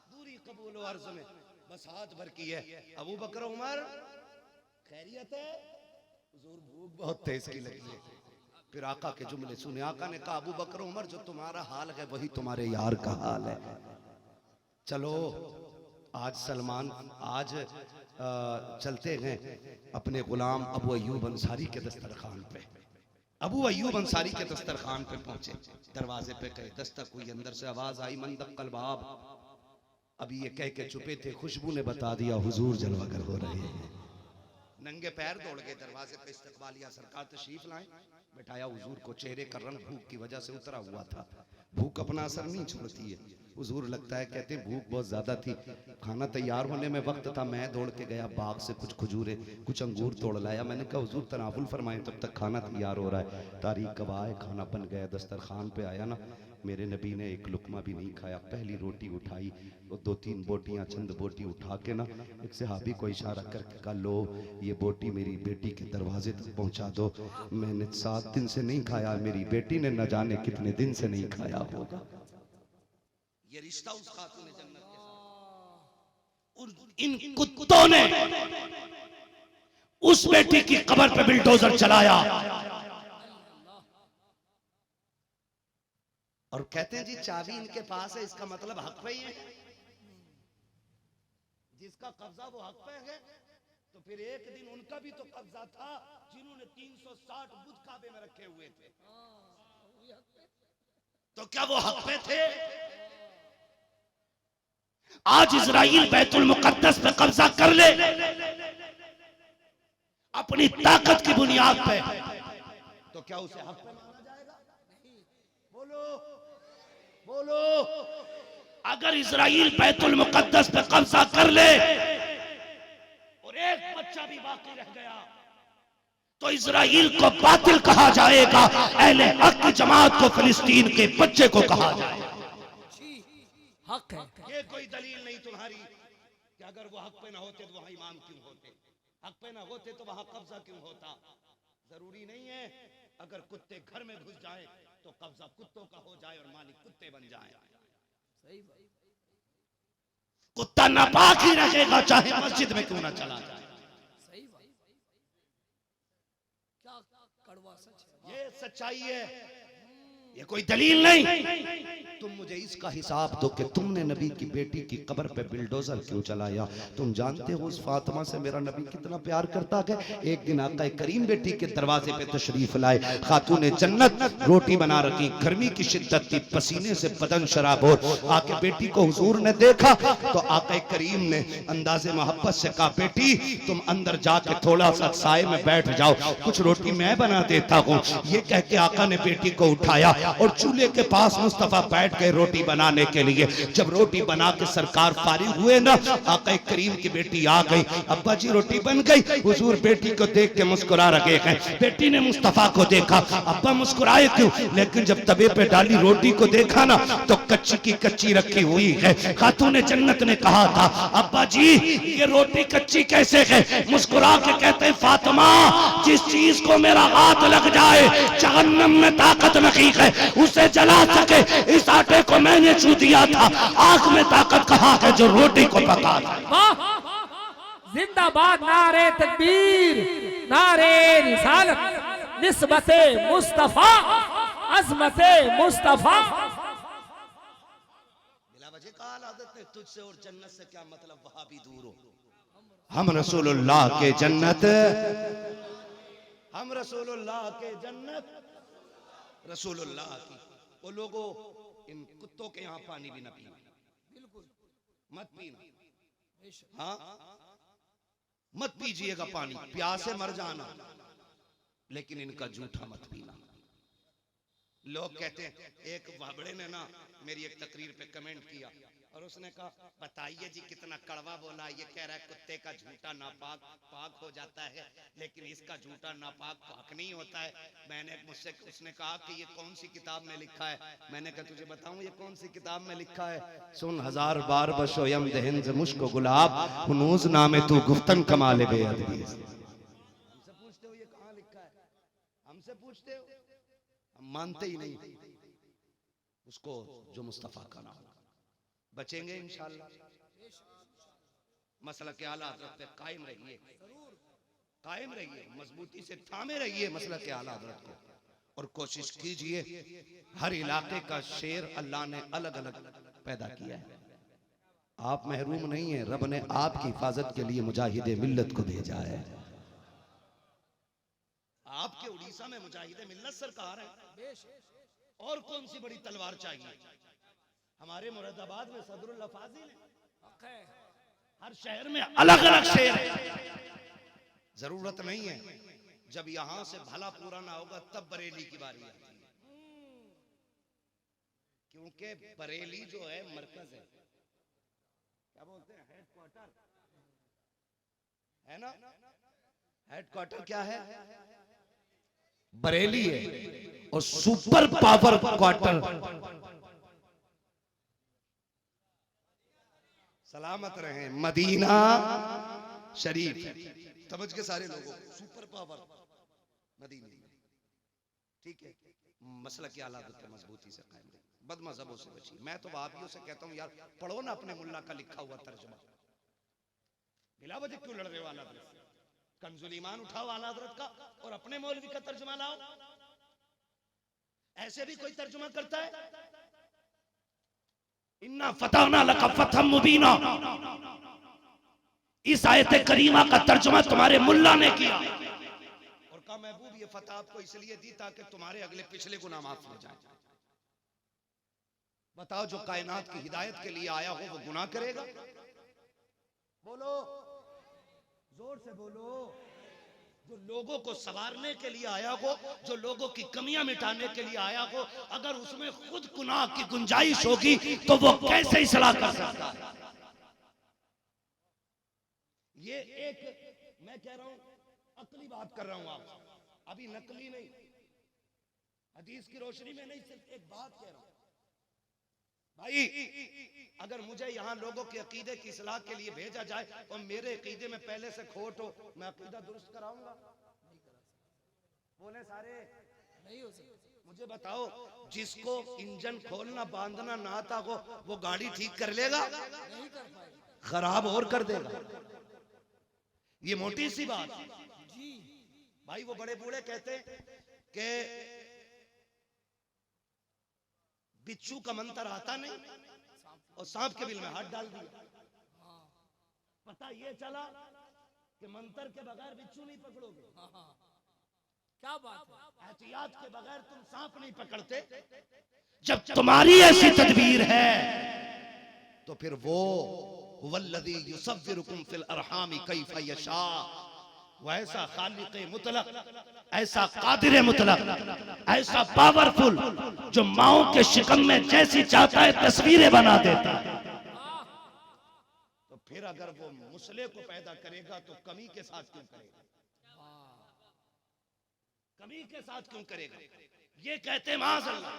दूरी कबूल अर्ज में बस हाथ भर की है। अबू बकर उमर खैरियत है? हुजूर भूख बहुत तेज की लगी है। फिर आका के जुमले सुने। आका ने कहा अबू बकर उमर जो तुम्हारा हाल है वही तुम्हारे यार का हाल है। चलो आज सलमान, आज चलते हैं अपने गुलाम अबू अय्यूब अंसारी के दस्तरखान पे। अबू अय्यूब अंसारी के दस्तरखान पे पहुंचे। दरवाजे पे गए, दस्तक हुई, अंदर से आवाज आई मन दक्कल बाब। अभी ये कह के चुपे थे, खुशबू ने बता दिया हुजूर जलवागर हो रहे हैं। नंगे पैर दौड़ गए दरवाजे पे, इस्तकबालिया सरकार तशरीफ लाए। बैठाया हुजूर को, चेहरे का रंग भूख की वजह से उतरा हुआ था। भूख अपना असर नहीं छोड़ती है। हुजूर लगता है कहते भूख बहुत ज्यादा थी, खाना तैयार होने में वक्त था, मैं दौड़ के गया बाग से कुछ खजूरे कुछ अंगूर तोड़ लाया। मैंने कहा हुजूर तनावुल फरमाएं, तब तक खाना तैयार हो रहा है। तारीख कब आए, खाना बन गया, दस्तरखान पे आया ना, मेरे नबी ने एक लुकमा भी नहीं खाया। पहली रोटी उठाई, वो 2-3 बोटियां, चंद बोटी उठा के ना एक सहाबी को इशारा करके कहा लो ये बोटी मेरी बेटी के दरवाजे तक पहुंचा दो। मैंने 7 दिन से नहीं खाया, मेरी बेटी ने न जाने कितने दिन से नहीं खाया होगा। ये रिश्ता उस खातून जन्नत के साथ। इन कुत्तों ने उस बेटी की कब्र पे बिल्डोजर चलाया और कहते हैं जी चाबी इनके पास है, इसका मतलब हक पे ही है। जिसका कब्जा वो हक पे है, तो फिर एक दिन उनका भी तो कब्जा था जिन्होंने 360 बुत काबे में रखे हुए थे। तो क्या वो हक पे थे? आज इजराइल बैतुल मुकद्दस पे कब्जा कर ले अपनी ताकत की बुनियाद पे, तो क्या उसे हक पे माना जाएगा? बोलो बोलो। अगर इजराइल बैतुल मुकद्दस पे कब्जा कर ले और एक बच्चा भी बाकी रह गया तो इजराइल को बातिल कहा जाएगा, अहले हक की जमात को फिलिस्तीन के बच्चे को कहा जाएगा। हक है। ये कोई दलील नहीं तुम्हारी कि अगर वो हक पे ना होते तो वहां इमाम क्यों होते, हक पे ना होते तो वहां कब्जा क्यों होता। जरूरी नहीं है अगर कुत्ते घर में घुस जाए तो कब्जा कुत्तों का हो जाए और मालिक कुत्ते बन जाए। कुत्ता नापाक ही रखेगा चाहे मस्जिद में क्यों ना चला जाए। सही बात, क्या कड़वा सच है। ये सच्चाई है, ये कोई दलील नहीं। तुम मुझे इसका हिसाब दो कि तुमने नबी की बेटी की कब्र पे बिल्डोजर क्यों चलाया। तुम जानते हो उस फातिमा से मेरा नबी कितना प्यार करता है। एक दिन आका करीम बेटी के दरवाजे पे तशरीफ लाए, खातून जन्नत रोटी बना रखी, गर्मी की शिद्दत थी, पसीने से बदन शराबोर। आके बेटी को हुजूर ने देखा तो आका करीम ने अंदाजे मोहब्बत से कहा, बेटी तुम अंदर जाके थोड़ा सा साए में बैठ जाओ, कुछ रोटी मैं बना देता हूँ। ये कह के आका ने बेटी को उठाया और चूल्हे के पास मुस्तफा बैठ गए रोटी बनाने के लिए। जब रोटी बना के सरकार फारिग हुए ना, आका करीम की बेटी आ गई, अब्बा जी रोटी बन गई। हुजूर बेटी को देख के मुस्कुरा रहे हैं। बेटी ने मुस्तफा को देखा, अब्बा मुस्कुराए क्यों? लेकिन जब तवे पे डाली रोटी को देखा ना तो कच्ची की कच्ची रखी हुई है। खातून जन्नत ने कहा था, अब्बा जी ये रोटी कच्ची कैसे है? मुस्कुरा के कहते हैं, फातिमा जिस चीज को मेरा हाथ लग जाए जहन्नम में ताकत नहीं है उसे जला सके, इस आटे को मैंने छू दिया था। आग में ताकत कहाँ है जो रोटी को पका दे। वाह, जिंदाबाद, नारे तकबीर, नारे रिसालत, निस्बते मुस्तफा, अज़मते मुस्तफा। बिला वजह का आदत है तुझसे और जन्नत से क्या मतलब, वहां भी दूर हो। हम रसूलुल्लाह के जन्नत, हम रसूलुल्लाह के जन्नत, रसूलुल्लाह की। वो लोगों इन कुत्तों के यहाँ पानी भी न पीना, बिल्कुल मत पीना। हाँ मत पीजिएगा पानी, प्यासे मर जाना, लेकिन इनका जूठा मत पीना। लोग कहते हैं, एक बाबड़े ने ना मेरी एक तकरीर पे कमेंट किया और उसने कहा, बताइए जी कितना कड़वा बोला। ये कह रहा है कुत्ते का झूठा नापाक पाक हो जाता है, लेकिन इसका झूठा नापाक पाक नहीं होता है। मैंने मुझसे उसने कहा कि ये कौन सी किताब में लिखा है? मैंने कहा तुझे बताऊं ये कौन सी किताब में लिखा है? सुन, 1000 बार बशोयम दहन से मुश्को गुलाब हुनूज नामे तू गुफ्तन कमाले बेअदबी। हमसे पूछते हो ये कहाँ लिखा है? हमसे पूछते हो, हम मानते ही नहीं उसको जो मुस्तफा का नाम। बचेंगे इंशाअल्लाह। मसला के आला हज़रत पे कायम रहिए, कायम रहिए, मजबूती से थामे रहिए मसला के आला हज़रत को, और कोशिश कीजिए। हर इलाके का शेर अल्लाह ने अलग अलग पैदा किया है। आप महरूम नहीं है, रब ने आपकी हिफाजत के लिए मुजाहिदे मिल्लत को भेजा है। आपके उड़ीसा में मुजाहिदे मिल्लत सरकार है, और कौन सी बड़ी तलवार चाहिए? हमारे मुरादाबाद में सदरुल फाजिल है, हर शहर में अलग अलग शेर है। जरूरत नहीं है, जब यहां से भला पूरा ना होगा तब बरेली की बारी आती है, क्योंकि बरेली जो है मरकज है, क्या बोलते हैं, हेडक्वार्टर है ना। हेडक्वार्टर क्या है? बरेली है, और सुपर पावर क्वार्टर सलामत रहे मदीना शरीफ। समझ के सारे लोगों, सुपर पावर मदीना, ठीक है। मसला की आलादत पे मजबूती से कायम रहे, बद मजहबों से बचिए। मैं तो वाबियों से कहता हूँ यार, पढ़ो ना अपने मुल्ला का लिखा हुआ तर्जुमा। बिला वजह क्यों लड़ रहे हो आला हज़रत? कंजुल ईमान उठाओ आला हज़रत का और अपने मौलवी का तर्जुमा लाओ। ऐसे भी कोई तर्जुमा करता है? इन्ना फतहना लका फतहम मुबीना, इस आयत करीमा का तर्जुमा तुम्हारे मुल्ला ने किया और कहा महबूब ये फतह आपको इसलिए दी ताकि तुम्हारे अगले पिछले गुनाह माफ हो जाए। बताओ, जो कायनात की हिदायत के लिए आया हो वो गुनाह करेगा? बोलो, जोर से बोलो। जो लोगों को संवारने के लिए आया हो, जो लोगों की कमियां मिटाने के लिए आया हो, अगर उसमें खुद गुनाह की गुंजाइश होगी तो वो कैसे इस्लाह कर सकता है? ये एक, मैं कह रहा हूं अकली बात कर रहा हूं आप, अभी नकली नहीं, हदीस की रोशनी में नहीं, सिर्फ एक बात कह रहा हूं भाई। अगर मुझे यहाँ लोगों के अकीदे की इस्लाह के लिए भेजा जाए और मेरे अकीदे में पहले से खोट हो, मैं अकीदा दुरुस्त कराऊंगा? बोले सारे नहीं हो सकते। मुझे बताओ, जिसको इंजन खोलना बांधना ना आता हो वो गाड़ी ठीक कर लेगा? नहीं कर पाएगा। खराब और कर देगा। ये मोटी सी बात है भाई। वो बड़े बूढ़े कहते हैं कि बिच्छू का मंत्र आता नहीं और सांप के बिल में हाथ डाल दिया। पता ये चला कि मंत्र के बगैर बिच्छू नहीं पकड़ोगे। क्या बात है। एहतियात के बगैर तुम सांप नहीं पकड़ते। जब तुम्हारी ऐसी तदबीर है तो फिर वो वल्लज़ी युसव्विरुकुम फिल अरहाम कैफ यशा, वो ऐसा खालिक मुतलक, ऐसा कादिर मुतलक, ऐसा पावरफुल जो माओ के शिकम में जैसी चाहता है तस्वीरें बना देता है। तो फिर अगर वो मुसले को पैदा करेगा तो कमी के साथ क्यों करेगा? कमी के साथ क्यों करेगा? ये कहते माज़अल्लाह।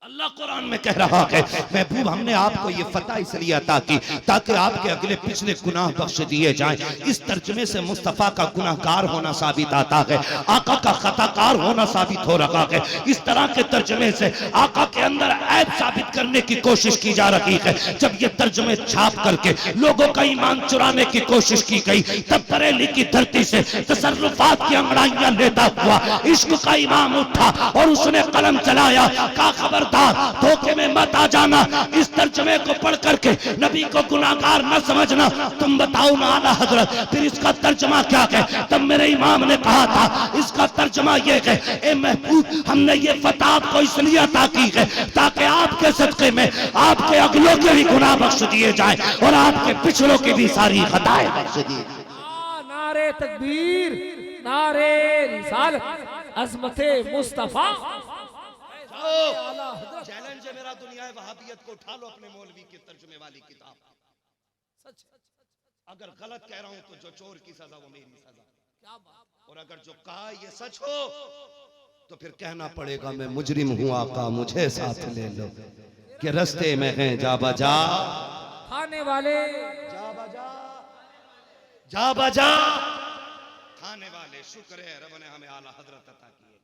अल्लाह कुरान में कह रहा है महबूब हमने आपको ये फतह इसलिए अता की ताकि आपके अगले पिछले गुनाह बख्श दिए जाएं। इस तर्जुमे से मुस्तफ़ा का गुनाहगार होना साबित आता है, आका का खताकार होना साबित हो रहा है। इस तरह के तर्जुमे से आका के अंदर ऐब साबित करने की कोशिश की जा रही है। जब ये तर्जुमे छाप करके लोगों का ईमान चुराने की कोशिश की गई तब बरेली की धरती से तसर्रुफात की अंगड़ाइयां लेता हुआ इश्क का इमाम उठा और उसने कलम चलाया। का खबरदार धोखे में मत आ जाना। इस तर्जुमे को पढ़ करके नबी को गुनाहगार न समझना। तुम बताओ ना आला हजरत फिर इसका तर्जुमा क्या है? तब मेरे इमाम ने कहा था इसका तर्जुमा ये है, ए महबूब हमने ये फतह को इसलिए अता की है ताकि आपके सदके में आपके अगलों के भी गुनाह बख्श दिए जाए और आपके पिछलों की भी सारी खताएं बख्श दी जाए। नारे तकबीर, नारे रिसालत, अज़मते मुस्तफा। चैलेंज है मेरा दुनिया वहाबियत को, उठा लो अपने मौलवी के तर्जुमे वाली किताब। अगर गलत कह रहा हूं तो जो चोर की सजा वो मेरी सजा। क्या बात। और अगर जो कहा ये सच हो तो फिर कहना पड़ेगा मैं मुजरिम हूं आका मुझे साथ ले लो कि रस्ते में हैं जा बजा खाने वाले, जा बजा जा बजा खाने वाले। शुक्र है रब ने हमें आला हजरत अता किए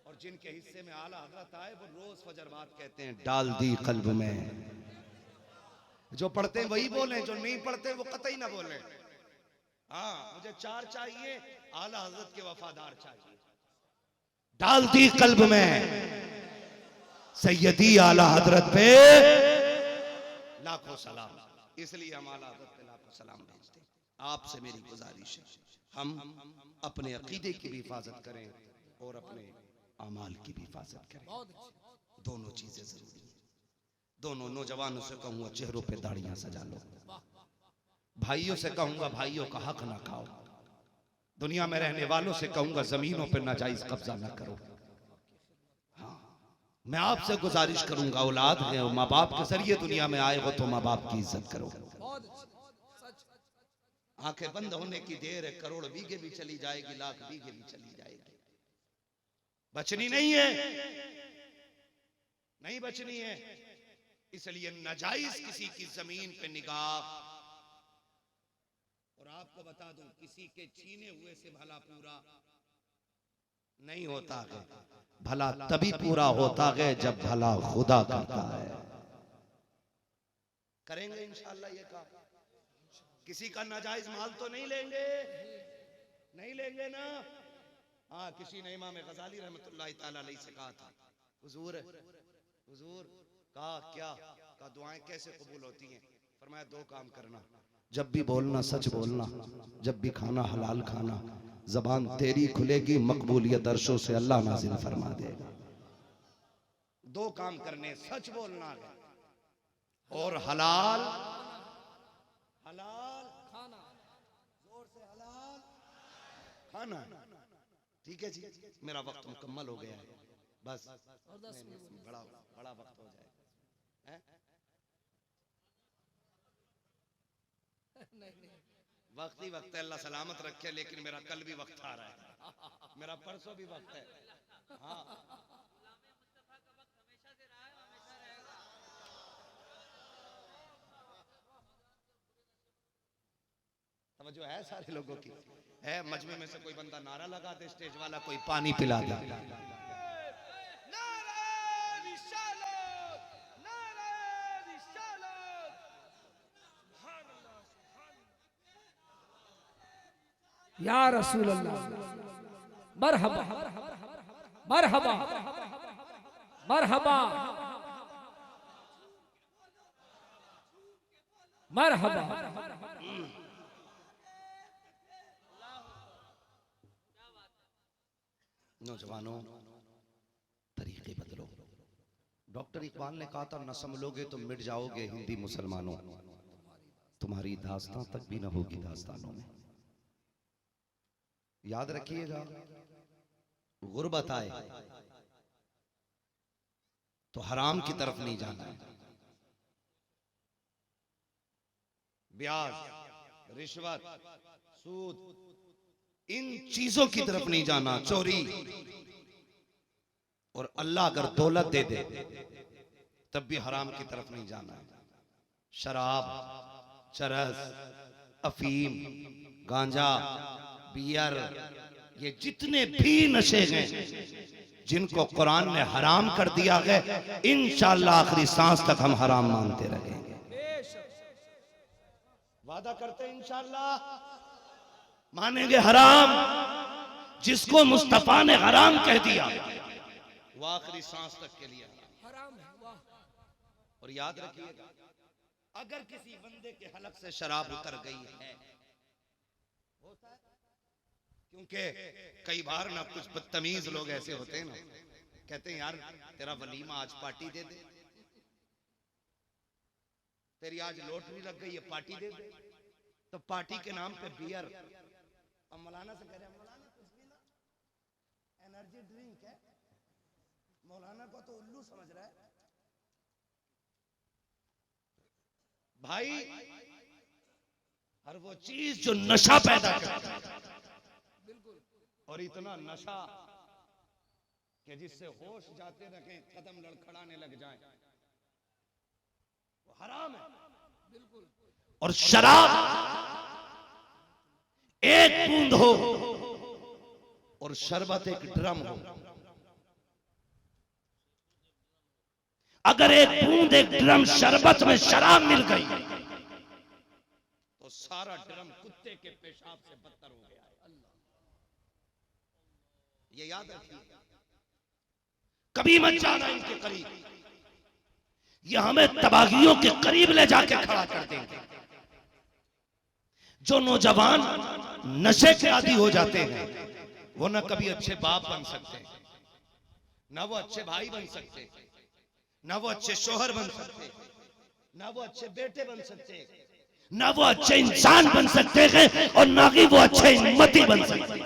और जिनके हिस्से में आला हजरत आए वो रोज फजर बात कहते हैं डाल दी कल्ब में। जो पढ़ते हैं वही बोले, जो नहीं पढ़ते वो कतई ना बोले। हाँ मुझे चार चाहिए, आला हजरत के वफादार चाहिए। डाल दी कल्ब में सैयदी आला हजरत पे लाखों सलाम। इसलिए हम आला हजरत पे लाखों सलाम भेजते हैं। आपसे मेरी गुजारिश है हम अपने अकीदे की भी हिफाजत करें और अपने अमाल की भी हिफाजत करें। दोनों चीजें जरूरी है। दोनों नौजवानों से कहूंगा चेहरों पे दाढ़ियां सजा लो। भाइयों से कहूंगा भाइयों का हक ना खाओ। दुनिया में रहने वालों से कहूंगा जमीनों पर नाजायज कब्जा ना करो। हाँ मैं आपसे गुजारिश करूंगा औलाद है और माँ बाप के जरिए दुनिया में आए हो तो माँ बाप की इज्जत करो। आंखें बंद होने की देर है, करोड़ बीघे भी चली जाएगी, लाख बीघे भी चली जाएगी, बचनी नहीं है, नहीं बचनी है। इसलिए नाजायज किसी की जमीन पे निगाह। और आपको बता दूं किसी के छीने हुए से भला पूरा नहीं होता है। भला तभी पूरा होता है जब भला खुदा करता है। करेंगे इंशाअल्लाह ये काम। किसी का नाजायज माल तो नहीं लेंगे, नहीं लेंगे ना। हाँ किसी ने इमाम गजाली रहमतुल्लाह ताला अलैहि से कहा था हुजूर कहा क्या कहा दुआएं कैसे कबूल होती हैं? फरमाया दो काम करना, जब भी बोलना सच बोलना, जब भी खाना हलाल खाना। जबान तेरी खुलेगी मकबूलियत अर्शों से अल्लाह नाज़िल फरमा देगा। दो काम करने, सच बोलना है और हलाल हलाल खाना, जोर से हलाल खाना। ठीक है जी मेरा वक्त मुकम्मल हो गया है, बस बड़ा बड़ा वक्त हो जाएगा। वक्त ही वक्त है, अल्लाह सलामत रखे। लेकिन मेरा कल भी वक्त आ रहा है, मेरा परसों भी वक्त है। हाँ समझो है सारे लोगों की है। मजमे में से कोई बंदा नारा लगा दे, स्टेज वाला कोई पानी पिला दे। या रसूल अल्लाह मरहबा मरहबा मरहबा मरहबा। नौजवानों, तरीके बदलो। डॉक्टर इकबाल ने कहा था, न संभलोगे तो मिट जाओगे हिंदी मुसलमानों, तुम्हारी दास्तां तक भी न होगी दास्तानों में। याद रखिएगा, गुर्बत आए तो हराम की तरफ नहीं जाना है। ब्याज, रिश्वत, सूद, इन चीजों की तरफ नहीं जाना। चोरी, और अल्लाह अगर दौलत दे दे तब भी हराम की तरफ नहीं जाना है। शराब, चरस, अफीम, गांजा, बियर, ये जितने भी नशे हैं जिनको कुरान ने हराम कर दिया है, इंशाअल्लाह आखिरी सांस तक हम हराम मानते रहेंगे। वादा करते हैं इंशाअल्लाह मानेंगे हराम। जिसको मुस्तफा ने हराम कह दिया वो आखिरी सांस तक के लिए हराम है। वाह। और याद रखिएगा, अगर किसी बंदे के हलक से शराब उतर गई है, होता है, क्योंकि कई बार ना कुछ बदतमीज लोग ऐसे होते हैं ना, कहते हैं यार तेरा वलीमा आज पार्टी दे दे, तेरी आज लॉटरी लग गई है पार्टी दे दे। तो पार्टी के नाम पे बियर। अब मौलाना से कह रहे हैं, मौलाना कुछ भी ना, एनर्जी ड्रिंक है। मौलाना को तो उल्लू समझ रहा है भाई। हर वो चीज जो नशा पैदा करती है, और इतना नशा कि जिससे होश जाते रखें, कदम लड़खड़ाने लग जाएं, वो हराम है। और शराब एक बूंद हो और शरबत एक ड्रम हो, अगर एक बूंद एक ड्रम शरबत में शराब मिल गई तो सारा ड्रम कुत्ते के पेशाब से बदतर हो गया है। ये याद रखिए, कभी मत जाना इनके करीब, ये हमें तबाहियों के करीब ले जाके खड़ा कर देंगे। जो नौजवान नशे के आदी हो जाते हैं वो न कभी अच्छे बाप बन सकते, न वो अच्छे भाई बन सकते, न वो अच्छे शोहर बन सकते, न वो अच्छे बेटे बन सकते, न वो अच्छे इंसान बन सकते हैं, और न ही वो अच्छे उम्मती बन सकते।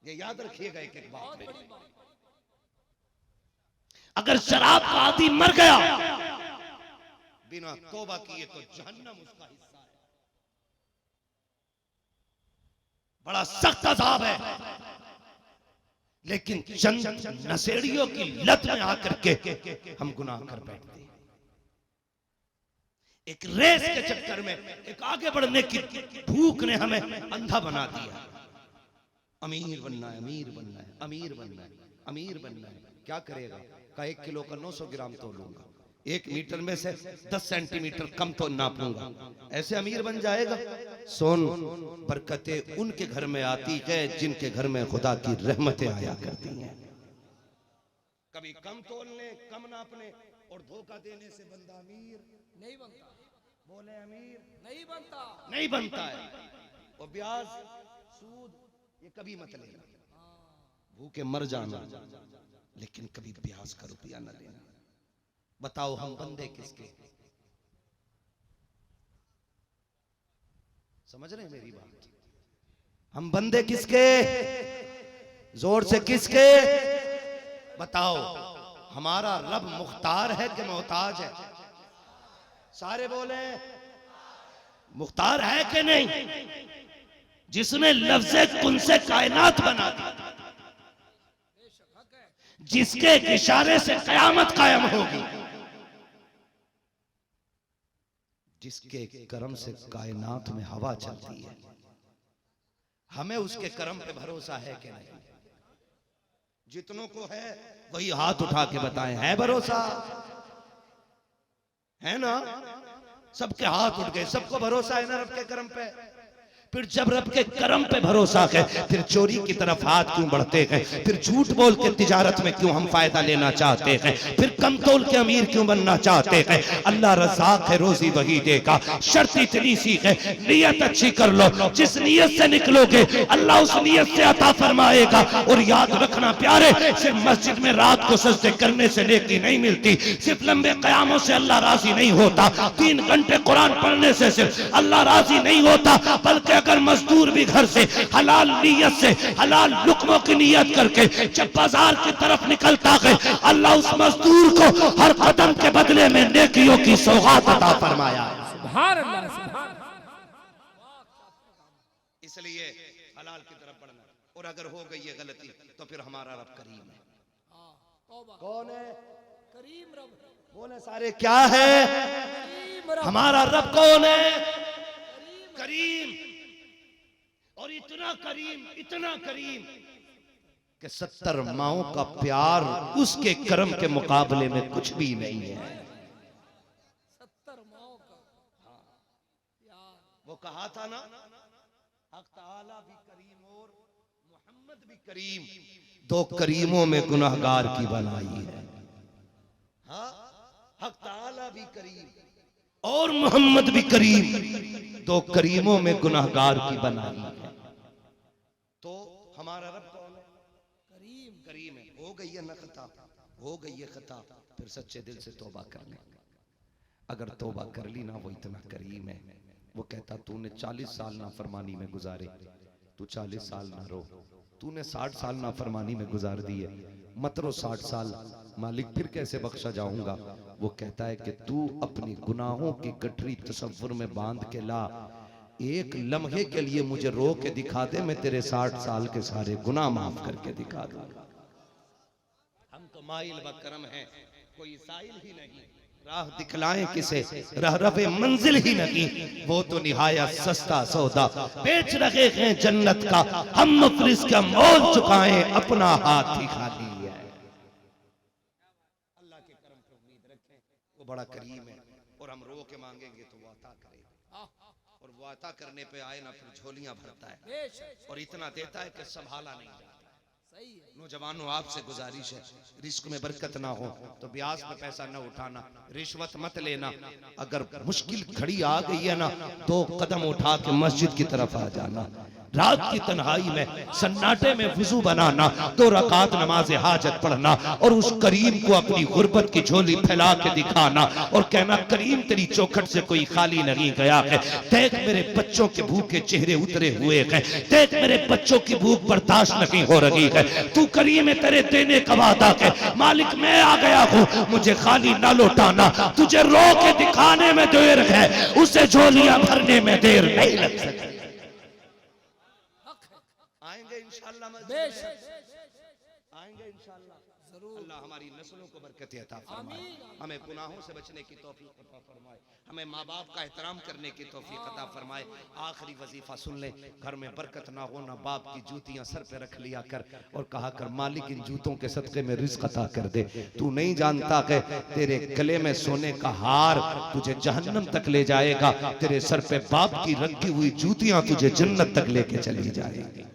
ये याद रखिएगा एक एक बात। अगर शराब का आदी मर गया बिना तौबा किए तो जहन्नम उसका हिस्सा है। बड़ा सख्त अजाब है, लेकिन चंद नशेड़ियों की लत में आकर के हम गुनाह कर बैठते हैं। एक रेस के चक्कर में, एक आगे बढ़ने की भूख ने हमें अंधा बना दिया। अमीर बनना है, अमीर बनना है, अमीर बनना है, अमीर बनना है। क्या करेगा? का 1 किलो का 900 ग्राम तोलूंगा, 1 मीटर में से 10 सेंटीमीटर कम तो नापूंगा, ऐसे अमीर बन जाएगा। सोन बरकतें उनके घर में आती है जिनके घर में खुदा की रहमतें आया करती हैं। कभी कम तोलने, कम नापने और धोखा देने से बंदा अमीर नहीं बनता। बोले अमीर नहीं बनता, नहीं बनता है। और ब्याज, सूद ये कभी मत लेना, भूखे मर जाना, लेकिन कभी ब्याज का रुपया न लेना। बताओ हम बंदे किसके? समझ रहे हैं मेरी बात? हम बंदे किसके? जोर से किसके? बताओ। हमारा रब मुख्तार है कि मोहताज है? सारे बोले मुख्तार है कि नहीं? जिसने लफ्ज़े कुन से कायनात बना दी, जिसके इशारे से कयामत कायम होगी, जिसके करम से कायनात में हवा चलती है, हमें उसके करम पे भरोसा है कि नहीं? जितनों को है वही हाथ उठा के बताएं, है भरोसा? है ना? सबके हाथ उठ गए, सबको भरोसा है ना रब के करम पे? फिर जब रब के करम पे भरोसा है फिर चोरी की तरफ हाथ क्यों बढ़ते हैं, फिर झूठ बोल के तिजारत में क्यों हम फायदा लेना चाहते हैं, फिर कम तोल के अमीर क्यों बनना चाहते हैं। अल्लाह रज़ाक है, रोजी वही देगा। शर्त इतनी सी है, नियत अच्छी कर लो, जिस नियत से निकलोगे अल्लाह उस नियत से अता फरमाएगा। और याद रखना प्यारे, सिर्फ मस्जिद में रात को सजदे करने से नेकी नहीं मिलती, सिर्फ लंबे कयामों से अल्लाह राजी नहीं होता, 3 घंटे कुरान पढ़ने से सिर्फ अल्लाह राजी नहीं होता, बल्कि अगर मजदूर भी घर से हलाल नियत से हलाल लुक्मों की नियत करके जब बाजार की तरफ निकलता है अल्लाह उस मजदूर को हर कदम के बदले में नेकियों की सौगात अता फरमाया। सुभान अल्लाह, सुभान। इसलिए हलाल की तरफ बढ़ना, और अगर हो गई ये गलती तो फिर हमारा रब करीम है। कौन है? करीम रब। बोले सारे क्या है? हमारा रब कौन है? करीम। और इतना करीम कि 70 माओं का प्यार उसके करम के मुकाबले में कुछ भी नहीं है। 70 माओं का प्यार। वो कहा था ना, हक ताला भी करीम और मोहम्मद भी करीम, 2 करीमों में गुनाहगार की बनाई है। हाँ, हक ताला भी करीम और मोहम्मद भी करीम, 2 करीमों में गुनाहगार की बनाई है। तो हमारा रब कौन है? करीम है। हो गई है ना खता, हो गई है खता, फिर सच्चे दिल से तौबा करने। अगर तौबा कर ली ना, वो इतना करीम है। वो कहता तूने 40 साल नाफरमानी में गुजारे, तू 40 साल ना रो, तूने 60 साल नाफरमानी में गुजार दिए, मत रो 60 साल, मालिक फिर कैसे बख्शा जाऊंगा। वो कहता है कि तू अपनी गुनाहों की गठरी तसव्वुर में बांध के ला, एक लम्हे के लिए मुझे रो के दिखा दे, मैं तेरे 60 साल के सारे गुनाह माफ करके दिखा दूंगा। हम तो माइल व करम हैं, कोई साइल ही नहीं, राह दिखलाएं किसे, रहरफ़े मंजिल ही नहीं, वो तो निहायत सस्ता सौदा बेच रहे हैं जन्नत का, हम मुफलिस का मोल चुकाएं, अपना हाथ ही खाली है। अल्लाह के करम पे उम्मीद रखें, वो बड़ा करीम है। और हम रो के मांगेंगे तो वो अता करेगा, और वो अता करने पे आए ना फिर झोलियां भरता है, और इतना देता है कि संभाला नहीं जाता। नौजवानों, आपसे गुजारिश है, रिस्क में बरकत ना हो तो ब्याज में पैसा न उठाना, रिश्वत मत लेना। अगर मुश्किल घड़ी आ गई है ना, 2 कदम उठा के मस्जिद की तरफ आ जाना, रात की तन्हाई में सन्नाटे में वुजू बनाना, 2 रकात नमाज हाजत पढ़ना, और उस करीम को अपनी गुर्बत की झोली फैला के दिखाना और कहना करीम तेरी चौखट से कोई खाली नहीं गया है, देख मेरे बच्चों के भूखे चेहरे उतरे हुए हैं, देख मेरे बच्चों की भूख बर्दाश्त नहीं हो रही है, तू करीम है, तेरे देने का वादा है, मालिक मैं आ गया हूँ, मुझे खाली ना लौटाना, तुझे रो के दिखाने में देर है, उसे झोलियां भरने में देर नहीं लग सकती। आएंगे इंशाअल्लाह, आएंगे इंशाअल्लाह जरूर। अल्लाह हमारी नस्लों को बरकत अता फरमाए, हमें गुनाहों से बचने की तौफीक अता फरमाए, हमें माँ बाप का एहतराम करने की तौफीक अता फरमाए। आखिरी वजीफा सुन ले, घर में बरकत ना हो ना, बाप की जूतियां सर पे रख लिया कर और कहा कर मालिक इन जूतों के सदके में रिज़्क अता कर दे। तू नहीं जानता कि तेरे गले में सोने का हार तुझे जहन्नम तक ले जाएगा, तेरे सर पे बाप की रखी हुई जूतियां तुझे जन्नत तक लेके चली जाएगी।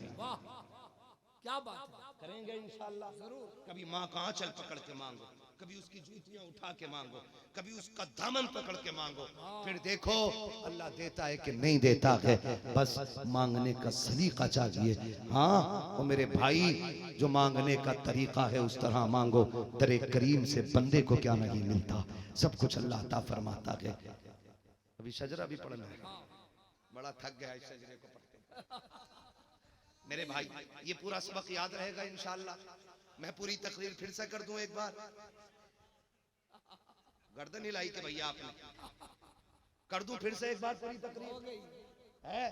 क्या बात करेंगे इंशाअल्लाह जरूर। कभी माँ का आंचल पकड़ के मांगो, कभी उसकी जूतियां उठा के मांगो, कभी उसका दामन पकड़ के मांगो, फिर देखो अल्लाह देता है कि नहीं देता है, बस मांगने का सलीका चाहिए। हाँ, और मेरे भाई जो मांगने का तरीका है उस तरह मांगो, दरे करीम से बंदे को क्या नहीं मिलता, सब कुछ अल्लाह अता फरमाता है। अभी शजरा भी पढ़ना है, बड़ा थक गया इस शजरे को पढ़ते। मेरे भाई ये पूरा सबक याद रहेगा इंशाअल्लाह। मैं पूरी तकरीर फिर से कर दूं एक बार, गर्दन हिलाई के भैया आपने, कर दूं फिर से एक बार पूरी तकरीर है?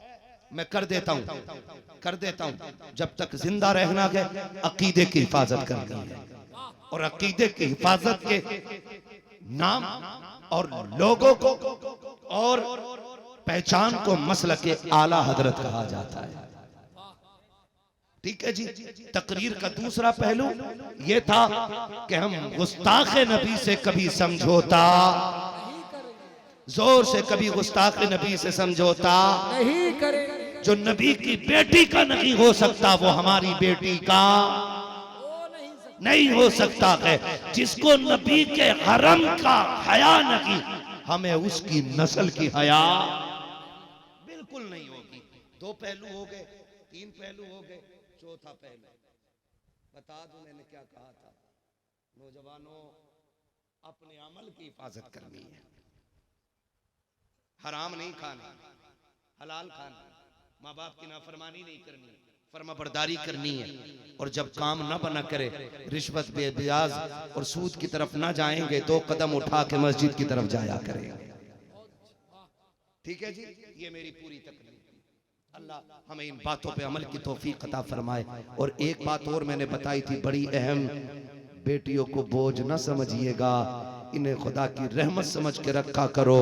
मैं कर देता हूं, जब तक जिंदा रहना है अकीदे की हिफाजत करनी है, और अकीदे की हिफाजत के नाम और लोगों को और पहचान को मसलके आला हजरत कहा जाता है। ठीक है जी। तकरीर का दूसरा पहलू ये था कि हम गुस्ताख नबी से कभी समझौता, जोर से कभी गुस्ताख नबी से समझौता नहीं करेंगे। जो नबी की बेटी का नहीं हो सकता वो हमारी बेटी का नहीं हो सकता है। जिसको नबी के हरम का हया नहीं, हमें उसकी नस्ल की हया बिल्कुल नहीं होगी। दो पहलू हो गए, तीन पहलू हो गए, चौथा पहलू बता दूं मैंने क्या कहा था। नौजवानों, अपने अमल की हिफाजत करनी है। हराम नहीं खाना, हलाल खाना, माँ बाप की नाफरमानी नहीं करनी, फर्मा बरदारी करनी है। और जब काम न बना करे, रिश्वत बेब्याज और सूद की तरफ ना जाएंगे, दो कदम उठा के मस्जिद की तरफ जाया करेंगे। ठीक है जी, ये मेरी पूरी तकलीफ। अल्लाह हमें इन बातों पे अमल की तौफीक अता फरमाए। और एक बात और मैंने बताई थी बड़ी अहम, बेटियों को बोझ न समझिएगा, इन्हें खुदा की रहमत समझ के रखा करो।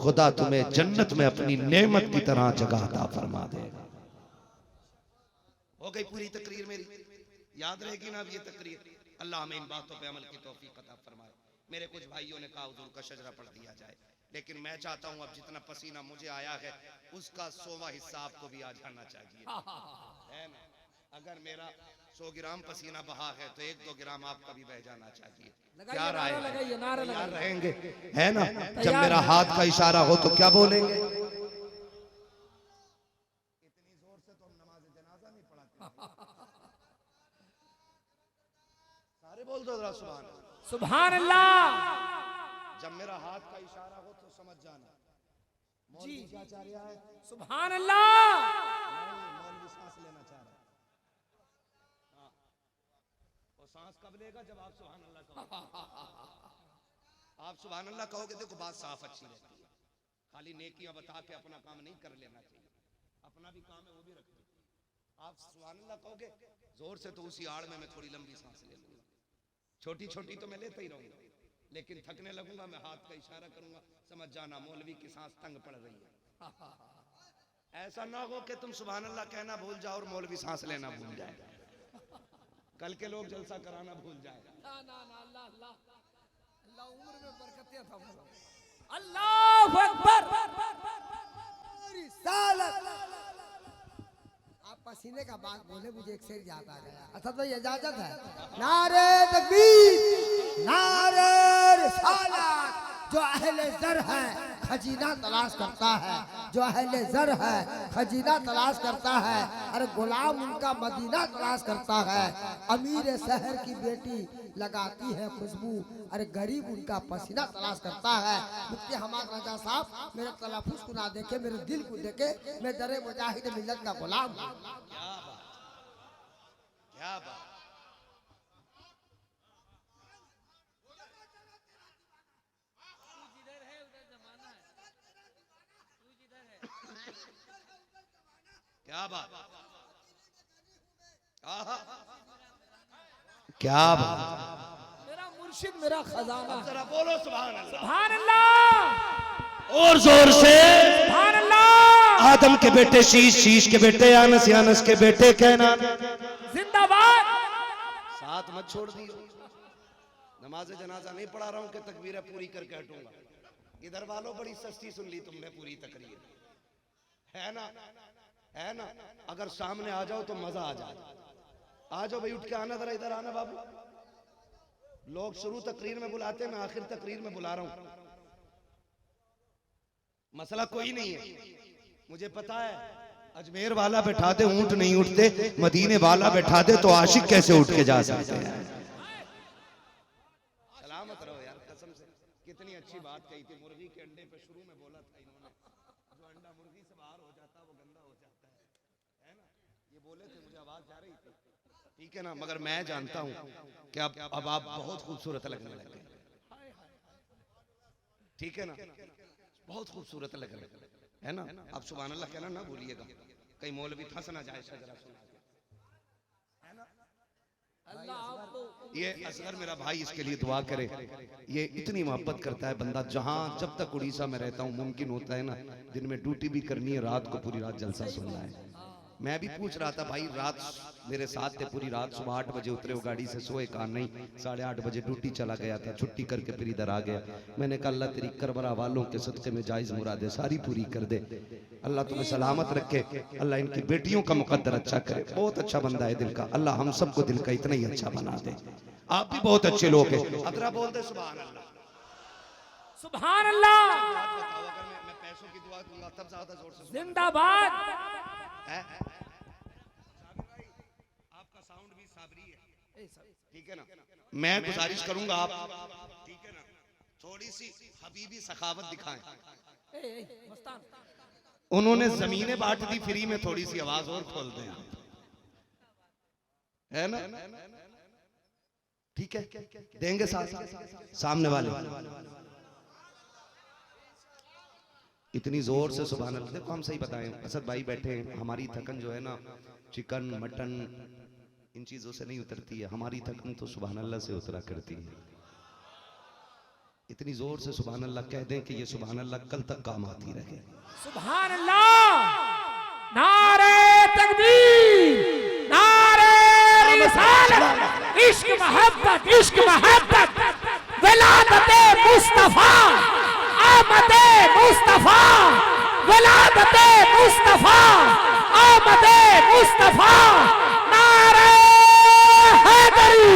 खुदा तुम्हें जन्नत में अपनी नेमत की तरह जगह अता फरमा देगा। हो गई पूरी तकरीर मेरी, याद रहेगी ना अब ये तकरीर। अल्लाह हमें इन बातों पे अमल की तौफीक अता फरमाए। मेरे कुछ भाइयों ने कहा हुजूर का शजरा पढ़ दिया जाए, लेकिन मैं चाहता हूं अब जितना पसीना मुझे आया है उसका 100वां हिस्सा आपको भी आ जाना चाहिए, है ना। अगर मेरा 100 ग्राम पसीना बहा है तो 1-2 ग्राम आपका भी बह जाना चाहिए। क्या राय है? तैयार रहेंगे, है ना। जब मेरा हाथ का इशारा हो तो क्या बोलेंगे? इतनी जोर से तो हम नमाज जनाजा नहीं पढ़ाते। सारे बोल दो जरा सुभान अल्लाह। सुभान अल्लाह। जब मेरा हाथ का इशारा हो तो समझ जाना। मौलवी क्या चाह रहा है? सुभान अल्लाह। मौलवी सांस लेना चाह रहा है। हाँ, वो सांस कब लेगा? जब आप सुभान अल्लाह कहोगे। आप सुभान अल्लाह कहोगे, देखो बात साफ अच्छी रहती है। खाली नेकियां बता के अपना काम नहीं कर लेना चाहिए, अपना भी काम है वो भी रखो। आप सुभान अल्लाह कहोगे जोर से तो उसी आड़ में मैं थोड़ी लंबी सांस ले लूंगा। छोटी छोटी तो मैं लेता ही रहूंगा, लेकिन थकने लगूंगा मैं हाथ का इशारा करूंगा, समझ जाना मौलवी की सांस तंग पड़ रही है। ऐसा ना हो कि तुम सुभान अल्लाह कहना भूल जाओ और मौलवी सांस लेना भूल जाए। कल के लोग जलसा कराना भूल जाए। अल्लाहु अकबर। आप पसीने का बात बोले, मुझे एक शेर याद आ गया। अच्छा तो ये इजाजत है। नारे तकबीर, नारे रिसालत। जो अहले ज़र है खजीना तलाश करता है, जो अहले ज़र है खजीना तलाश करता है। अरे गुलाम उनका मदीना तलाश करता है। अमीर शहर की बेटी लगाती है खुशबू, अरे गरीब उनका पसीना तलाश करता है। मुफ्ती हमाद रजा साहब मेरे तलफ़ुज़ को ना देखे, मेरे दिल को देखे, मैं दरे मुजाहिद मिल्लत का गुलाम हूँ। क्या बात। क्या बात, क्या बात। मेरा मुर्शिद मेरा खजाना। जरा बोलो सुभान अल्लाह। सुभान अल्लाह। और जोर से सुभान अल्लाह। आदम के बेटे शीश, शीश के बेटे यानस, यानस के बेटे कहना जिंदाबाद। साथ मत छोड़ दियो। नमाज जनाजा नहीं पढ़ा रहा हूं कि तकबीरें पूरी करके हटूंगा। इधर वालों बड़ी सस्ती सुन ली तुमने पूरी तकरीर, है ना, है ना। अगर सामने आ जाओ तो मजा आ जाए। आ जाओ भाई, उठ के आना, जरा इधर आना बाबू। लोग शुरू तकरीर में बुलाते हैं, मैं आखिर तकरीर में बुला रहा हूं। मसला कोई नहीं है, मुझे पता है। अजमेर वाला बैठा दे ऊंट नहीं उठते, मदीने वाला बैठा दे तो आशिक कैसे उठ के जा सकते हैं। सलामत रहो यार, कसम से कितनी अच्छी बात कही थी। मुर्गी के अंडे पे शुरू में बोला था इन्होंने, जो अंडा मुर्गी से बाहर हो जाता है वो गंदा हो जाता है ना। ये बोले थे, मुझे आवाज जा रही थी, ठीक है ना। मगर मैं जानता हूं कि अब आप बहुत खूबसूरत लगने लगे, ठीक है ना, बहुत खूबसूरत लग रहे है ना। आप सुभान अल्लाह कहना ना भूलिएगा, कहीं मौलवी फंस ना जाए शजरा सुना के, है ना। ये असगर मेरा भाई, इसके लिए दुआ करे। ये इतनी मोहब्बत करता है बंदा। जहां जब तक उड़ीसा में रहता हूं मुमकिन होता है ना, दिन में ड्यूटी भी करनी है, रात को पूरी रात जलसा सुनना है। मैं भी पूछ रहा था भाई, रात मेरे साथ थे पूरी रात, सुबह 8 बजे उतरे हो गाड़ी से, सोए कहा नहीं, 8:30 बजे ड्यूटी चला गया था, छुट्टी करके फिर इधर आ गया। मैंने कहा अल्लाह तेरी करबला वालों के सदक़े में जायज़ मुरादें सारी पूरी कर दे, अल्लाह तुम्हें सलामत रखे, अल्लाह इनकी बेटियों का मुकद्दर अच्छा करे। बहुत अच्छा बंदा है दिल का, अल्लाह हम सबको दिल का इतना ही अच्छा बना दे। आप भी बहुत अच्छे लोग हैं। अगर बोल दे सुभान अल्लाह, सुभान अल्लाह, मैं पैसों की दुआ दूंगा तब ज्यादा जोर से जिंदाबाद। आपका साउंड भी साबरी है, ठीक है ना? मैं गुजारिश करूंगा आप, ठीक है ना, थोड़ी सी हबीबी सखावत दिखाएं। उन्होंने जमीनें बांट दी फ्री में, थोड़ी सी आवाज और खोल दें, है ना? ठीक है, देंगे साथ सामने वाले। इतनी जोर से सुभान अल्लाह। देखो हम सही बताएं, असद भाई बैठे हैं, हमारी थकन जो है ना चिकन मटन इन चीजों से नहीं उतरती है, हमारी थकन तो सुभान अल्लाह से उतरा करती है। इतनी जोर से सुभान अल्लाह कह दें कि ये सुभान अल्लाह कल तक काम आती रहे। सुभान अल्लाह, नारे तकबीर, नारे रिसालत, इश्क मोहब्बत, इश्क मोहब्बत, विलादते मुस्तफा, आमदे मुस्तफा, विलादते मुस्तफा, आमदे मुस्तफा, नारे हैदरी।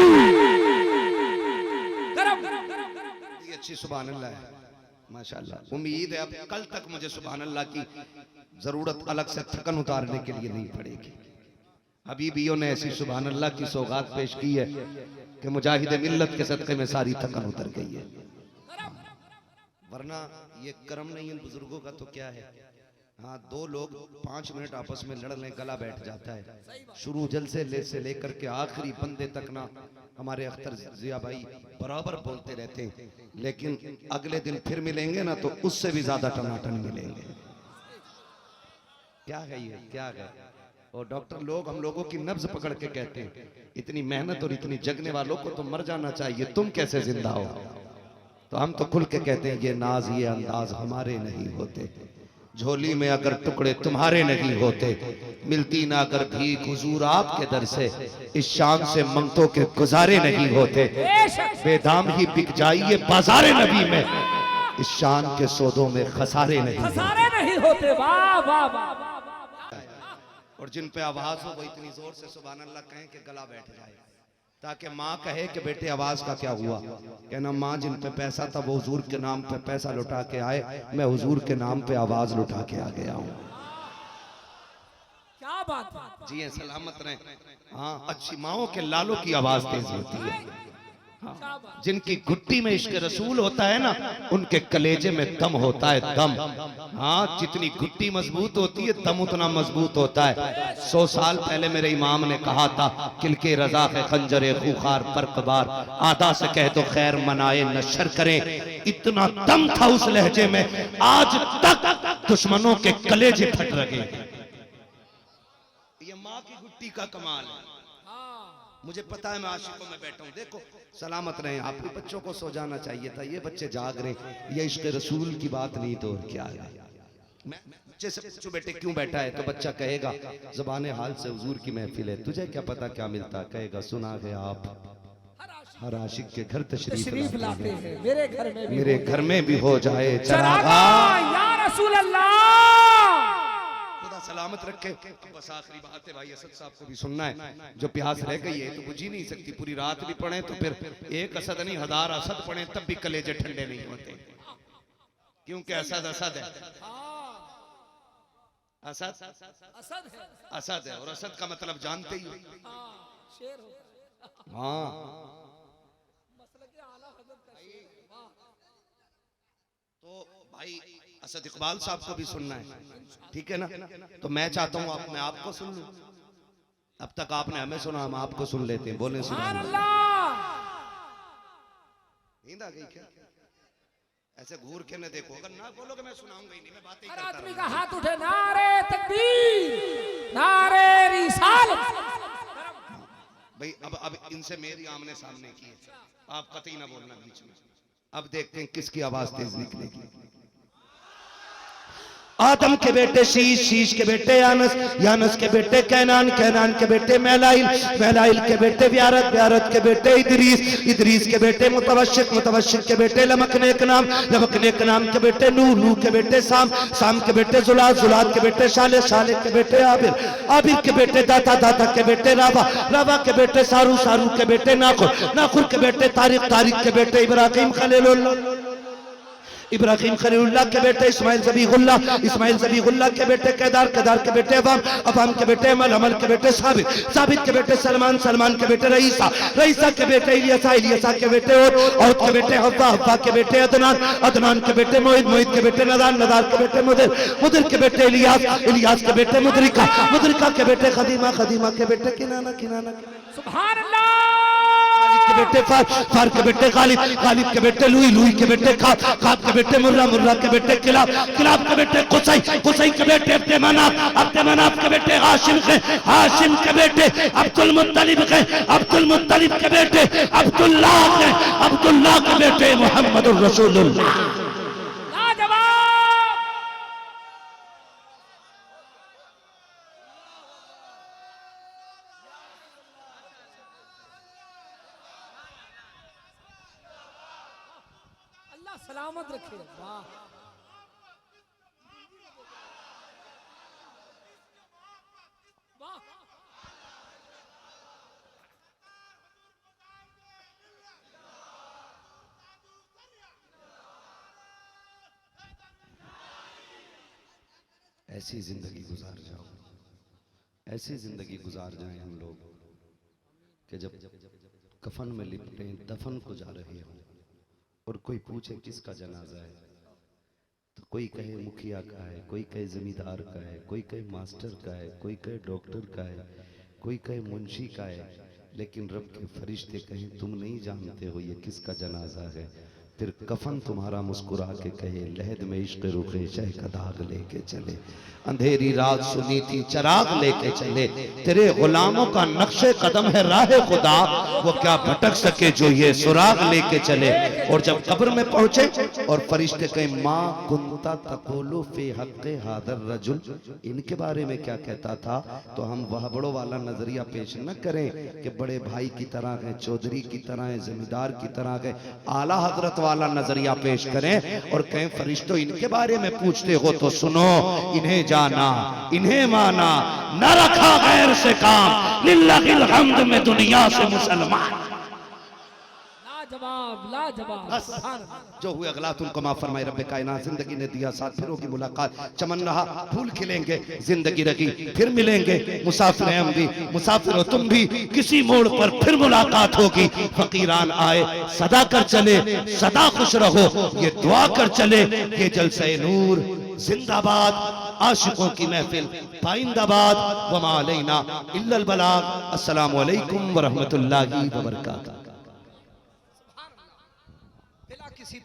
ये अच्छी सुभान अल्लाह है माशाल्लाह। उम्मीद है अब कल तक मुझे सुभान अल्लाह की जरूरत अलग से थकन उतारने के लिए नहीं पड़ेगी। हबीबियों ने ऐसी सुभान अल्लाह की सौगात पेश की है कि मुजाहिद मिल्लत के सदक़े में सारी थकन उतर गई है। वरना ये करम नहीं इन बुजुर्गों का तो क्या है। हाँ, दो लोग 5 मिनट आपस में लड़ लें, गला बैठ जाता है। शुरू जलसे से लेकर के आखिरी बंदे तक ना हमारे अख्तर जिया भाई बराबर बोलते रहते हैं, लेकिन अगले दिन फिर मिलेंगे ना तो उससे भी ज्यादा टनाटन मिलेंगे। क्या है ये, क्या है? और डॉक्टर लोग हम लोगों की नब्ज पकड़ के कहते हैं इतनी मेहनत और इतनी जगने वालों को तो मर जाना चाहिए, तुम कैसे जिंदा हो? तो हम तो खुल के कहते हैं ये नाज ये अंदाज हमारे नहीं होते, झोली में अगर टुकड़े तुम्हारे नहीं होते, मिलती ना अगर भीख हुजूर आपके दर से, इस शान से मंगतों के गुजारे नहीं होते, बेदाम ही बिक जाइए बाजारे नबी में, इस शान के सौदों में खसारे नहीं होते। वाह वाह वाह। और जिन पे आवाज हो वो इतनी जोर से सुभान अल्लाह कहें कि गला बैठ जाए, ताकि माँ कहे कि बेटे आवाज का क्या हुआ? कहना माँ जिन पे पैसा था वो हुजूर के नाम पे पैसा लुटा के आए, मैं हुजूर के नाम पे आवाज लुटा के आ गया हूँ। क्या बात जी सलामत रहे। हाँ, अच्छी माओ के लालों की आवाज तेज होती है। हाँ, जिनकी घुट्टी में इश्क रसूल होता है ना, उनके कलेजे में दम होता है, दम। हाँ, जितनी घुट्टी मजबूत होती है दम उतना मजबूत होता है। 100 साल पहले मेरे इमाम ने कहा था, किलके रजा है खंजरे खूखार पर कबार, आदा से कह दो खैर मनाए नशर करें। इतना दम था उस लहजे में, आज तक दुश्मनों के कलेजे फट रहे। ये माँ की घुट्टी का कमाल है। मुझे पता है मैं आशिकों में बैठा हूँ। देखो सलामत रहे, आप भी बच्चों को सो जाना चाहिए था, ये बच्चे जाग रहे, ये इश्क रसूल की बात नहीं तो और क्या है। मैं बच्चे से पूछूं बेटे क्यों बैठा है, तो बच्चा कहेगा ज़बाने हाल से हुजूर की महफिल है, तुझे क्या पता क्या मिलता? कहेगा सुना है आप हर आशिक के घर तशरीफ लाते हैं, मेरे घर में भी हो जाए चरागा या रसूल अल्लाह। सलामत रखे। बस आखिरी बात है भाई, असद साहब को भी सुनना है, जो प्यास रह गई है तो बुझ ही नहीं सकती। पूरी रात भी पढ़े तो फिर एक असद नहीं 1000 असद पढ़े तब भी कलेजे ठंडे नहीं होते, क्योंकि असद असद है। असद असद है, और असद का मतलब जानते ही हो। हाँ, तो भाई असद इकबाल साहब को भी सुनना है, ठीक है ना? तो मैं चाहता हूं मैं आपको सुन लूं। अब तक आपने हमें सुना, हम आपको सुन लेते हैं। बोले सुभान अल्लाह। नींद आ गई क्या? ऐसे घूर के न देखो, अगर ना बोलोगे मैं सुनाऊंगा ही नहीं, मैं बातें ही करता आदमी का हाथ उठे, नारे तकबीर, नारे रिसालत। भाई अब इनसे मेरी आमने सामने की है, आप कतई ना बोलना बीच में। अब देखते हैं किसकी आवाज तेज निकलेगी। आदम के बेटे शीश, शीश के बेटे यानस, यानस के बेटे कैनान, कैनान के बेटे मैलाइल, मैलाइल के बेटे व्यारत, व्यारत के बेटे इदरीस, इदरीस के बेटे मुतवशिक, मुतवशिक के बेटे लमकने के नाम, लमकने के नाम के बेटे नूह, नूह के बेटे साम, साम के बेटे जुलाद, जुलाद के बेटे शाले, शाले के बेटे आबिर, आबिर के बेटे दाता, दाता के बेटे रावा, रावा के बेटे सारू, सारू के बेटे नाखुर, नाखुर के बेटे तारिक, तारिक के बेटे इब्राहिम खलीलुल्लाह, इब्राहिम खलीलुल्लाह के बेटे इस्माइल ज़बीहुल्लाह, इस्माइल ज़बीहुल्लाह के बेटे केदार, केदार के बेटे अवाम, अवाम के बेटे अमल, अमल के बेटे साबित, साबित के बेटे सलमान, सलमान के बेटे रईसा, रईसा के बेटे इलियासा, इलियासा के बेटे और के बेटे हव्वा, हव्वा के बेटे अदनान, अदनान के बेटे मोहित, मोहित के बेटे नदान, नदान के बेटे मुदिर, मुदिर के बेटे इलियास, इलियास के बेटे मुदरिका, मुदरिका के बेटे खदीमा, खदीमा के बेटे किनाना, किनाना सुभान अल्लाह। के बेटे फार, फार के बेटे गालिब, गालिब के बेटे लुई, लुई के बेटे खाब, खाब के बेटे मुर्रा, मुर्रा के बेटे किलाब, किलाब के बेटे कुसई, कुसई के बेटे अब्दे मनाफ, अब्दे मनाफ के बेटे हाशिम के, हाशिम के बेटे अब्दुल मुत्तलिब के, अब्दुल मुत्तलिब के बेटे अब्दुल्लाह के, अब्दुल्लाह के बेटे मुहम्मदुर रसूलुल्लाह। अल्लाह सलामत रखे। वाह वाह। ऐसी जिंदगी गुजार जाओ, ऐसी जिंदगी गुजार जाएं हम लोग कि जब कफन में लिपटे दफन को जा रहे हो और कोई पूछे किसका जनाजा है तो कोई कहे मुखिया का है, कोई कहे जमींदार का है, कोई कहे मास्टर का है, कोई कहे डॉक्टर का है, कोई कहे मुंशी का है, लेकिन रब के फरिश्ते कहें तुम नहीं जानते हो ये किसका जनाजा है। फिर कफन तुम्हारा मुस्कुरा के कहे लहद में इश्क रुखे शह का दाग लेके चले, अंधेरी रात सुनी थी चराग लेके चले, तेरे गुलामों का नक्शे कदम है राह खुदा, वो क्या भटक सके जो ये सुराग लेके चले। और जब कब्र में पहुंचे और फरिश्ते कहे माँ कुंता तकोलु फी हक़्क़े हादर रजुल, इनके बारे में क्या कहता था, तो हम वह बड़ों वाला नजरिया पेश न करें कि बड़े भाई की तरह है, चौधरी की तरह है, जमींदार की तरह है, आला हजरत वाला नजरिया पेश करें और कहें फरिश्तों इनके बारे में पूछते हो तो सुनो, इन्हें जाना, इन्हें माना, न रखा गैर से काम, लिल्लाहिल हम्द में दुनिया से मुसलमान। लाजवाब लाजवाब। जो हुए अगलात उनको माफ फरमाए रब्बे कायनात। जिंदगी ने दिया साथ, फिर होगी मुलाकात, चमन रहा फूल खिलेंगे, जिंदगी रही फिर मिलेंगे, मुसाफिर हैं हम भी, मुसाफिर हो तुम भी, किसी मोड़ पर फिर मुलाकात होगी। फकीरान आए सदा कर चले, सदा खुश रहो ये दुआ कर चले, ये जलसे नूर जिंदाबाद, आशिकों की महफिल पाइंदाबाद, वमा अलैना इल्लल बलाग। अस्सलामु अलैकुम व रहमतुल्लाहि व बरकातहू। किसी